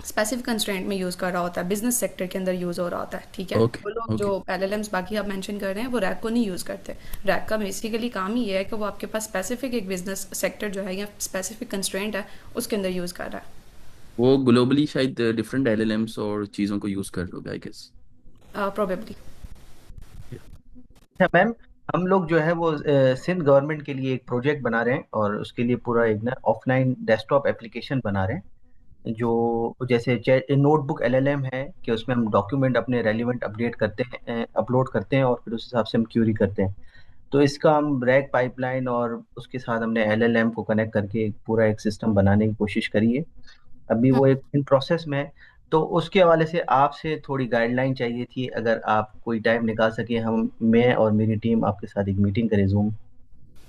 स्पेसिफिक कंस्ट्रेंट में यूज़ कर रहा होता है, बिजनेस सेक्टर के अंदर यूज़ हो रहा होता है, ठीक है। वो लोग जो LLMs बाकी आप मेंशन कर रहे हैं वो रैक को नहीं यूज़ करते। रैक का बेसिकली काम ही है कि वो आपके पास स्पेसिफिक एक बिजनेस सेक्टर जो है या स्पेसिफिक कंस्ट्रेंट है उसके अंदर यूज़ कर रहा है। वो ग्लोबली शायद डिफरेंट LLMs और चीज़ों को यूज़ कर रहे हो आई गेस। प्रोबेबली। अच्छा मैम, हम लोग जो है वो सिंध गवर्नमेंट के लिए एक प्रोजेक्ट बना रहे हैं और उसके लिए पूरा एक ना ऑफलाइन डेस्कटॉप एप्लीकेशन बना रहे हैं, जो जैसे नोटबुक LLM है कि उसमें हम डॉक्यूमेंट अपने रेलिवेंट अपडेट करते हैं, अपलोड करते हैं और फिर उस हिसाब से हम क्यूरी करते हैं। तो इसका हम रैक पाइपलाइन और उसके साथ हमने LLM को कनेक्ट करके एक पूरा एक सिस्टम बनाने की कोशिश करी है। अभी वो एक इन प्रोसेस में है, तो उसके हवाले से आपसे थोड़ी गाइडलाइन चाहिए थी, अगर आप कोई टाइम निकाल सके, हम मैं और मेरी टीम आपके साथ एक मीटिंग करें जूम।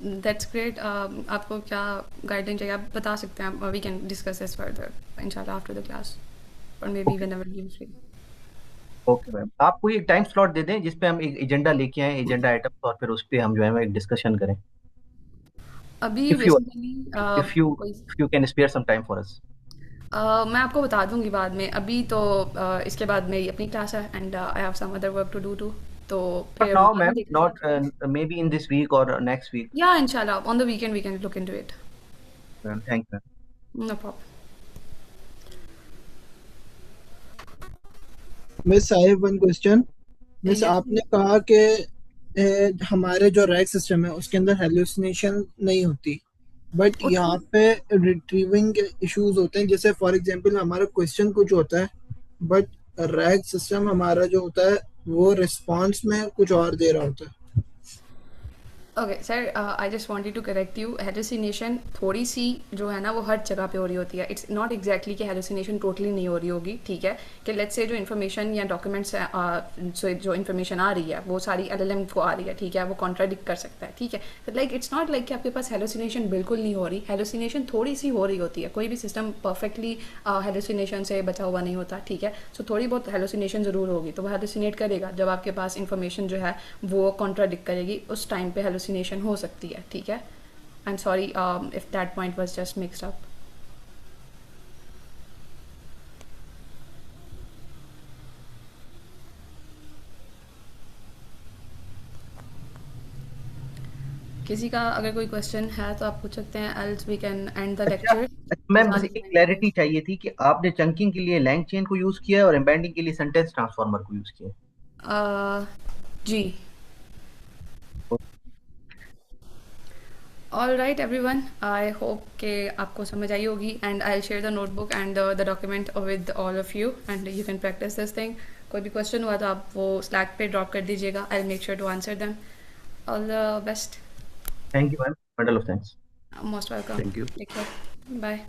That's great. आपको क्या गाइडलाइन चाहिए आप बता सकते हैं, we can discuss this further इंशाल्लाह आफ्टर द क्लास और maybe whenever you free. Okay ma'am, आप कोई एक टाइम स्लॉट दे दें जिसपे हम एक एजेंडा लेके आए, एजेंडा आइटम, और फिर उस पे हम जो है वो एक डिस्कशन करें। अभी if you basically if you कोई if you can spare some time for us. मैं आपको बता दूंगी बाद में, अभी तो इसके बाद मेरी अपनी क्लास है and I have some other work to do too, तो Not फिर now, बाद में ma'am. देखते Not हैं। maybe in this week or next week. या इंशाल्लाह on the weekend we can look into it, Ma'am, thank you, ma'am. No problem. Miss I have one question. Miss Yes. आपने कहा कि हमारे जो रैक सिस्टम है उसके अंदर हेलुसिनेशन नहीं होती, बट यहाँ पे रिट्रीविंग के इश्यूज होते हैं। जैसे फॉर एग्जांपल हमारा क्वेश्चन कुछ होता है बट रैक सिस्टम हमारा जो होता है वो रिस्पांस में कुछ और दे रहा होता है। Okay sir, I just wanted to correct you, hallucination थोड़ी सी जो है ना वो हर जगह पे हो रही होती है, इट्स नॉट एग्जैक्टली कि हेलुसिनेशन टोटली नहीं हो रही होगी, ठीक है। कि लेट्स से जो इन्फॉर्मेशन या डॉक्यूमेंट्स जो इन्फॉर्मेशन आ रही है वो सारी LLM को आ रही है, ठीक है, वो कॉन्ट्राडिक्ट कर सकता है, ठीक है। तो लाइक इट्स नॉट लाइक कि आपके पास हेलुसिनेशन बिल्कुल नहीं हो रही, हेलुसिनेशन थोड़ी सी हो रही होती है, कोई भी सिस्टम परफेक्टली हेलुसिनेशन से बचा हुआ नहीं होता, ठीक है। सो थोड़ी बहुत हेलुसिनेशन ज़रूर होगी, तो वो हेलुसिनेट करेगा जब आपके पास इन्फॉर्मेशन जो है वो कॉन्ट्राडिक्ट करेगी, उस टाइम पे हेलुसिनेशन हो सकती है, ठीक है। आई am sorry if that point was just mixed up. किसी का अगर कोई क्वेश्चन है तो आप पूछ सकते हैं, else we can end the lecture. Ma'am बस एक क्लैरिटी चाहिए थी कि आपने चंकिंग के लिए लैंग चेन को यूज किया है और एम्बेडिंग के लिए सेंटेंस ट्रांसफार्मर को यूज किया है। जी। All right everyone, I hope कि आपको समझ आई होगी and I share the notebook and the document with all of you and you can practice this thing. कोई भी क्वेश्चन हुआ तो आप वो स्लैक पे ड्रॉप कर दीजिएगा, I will make sure to answer them. All the best. Thank you ma'am, bundle of thanks. Most welcome. Thank you. Take care, bye.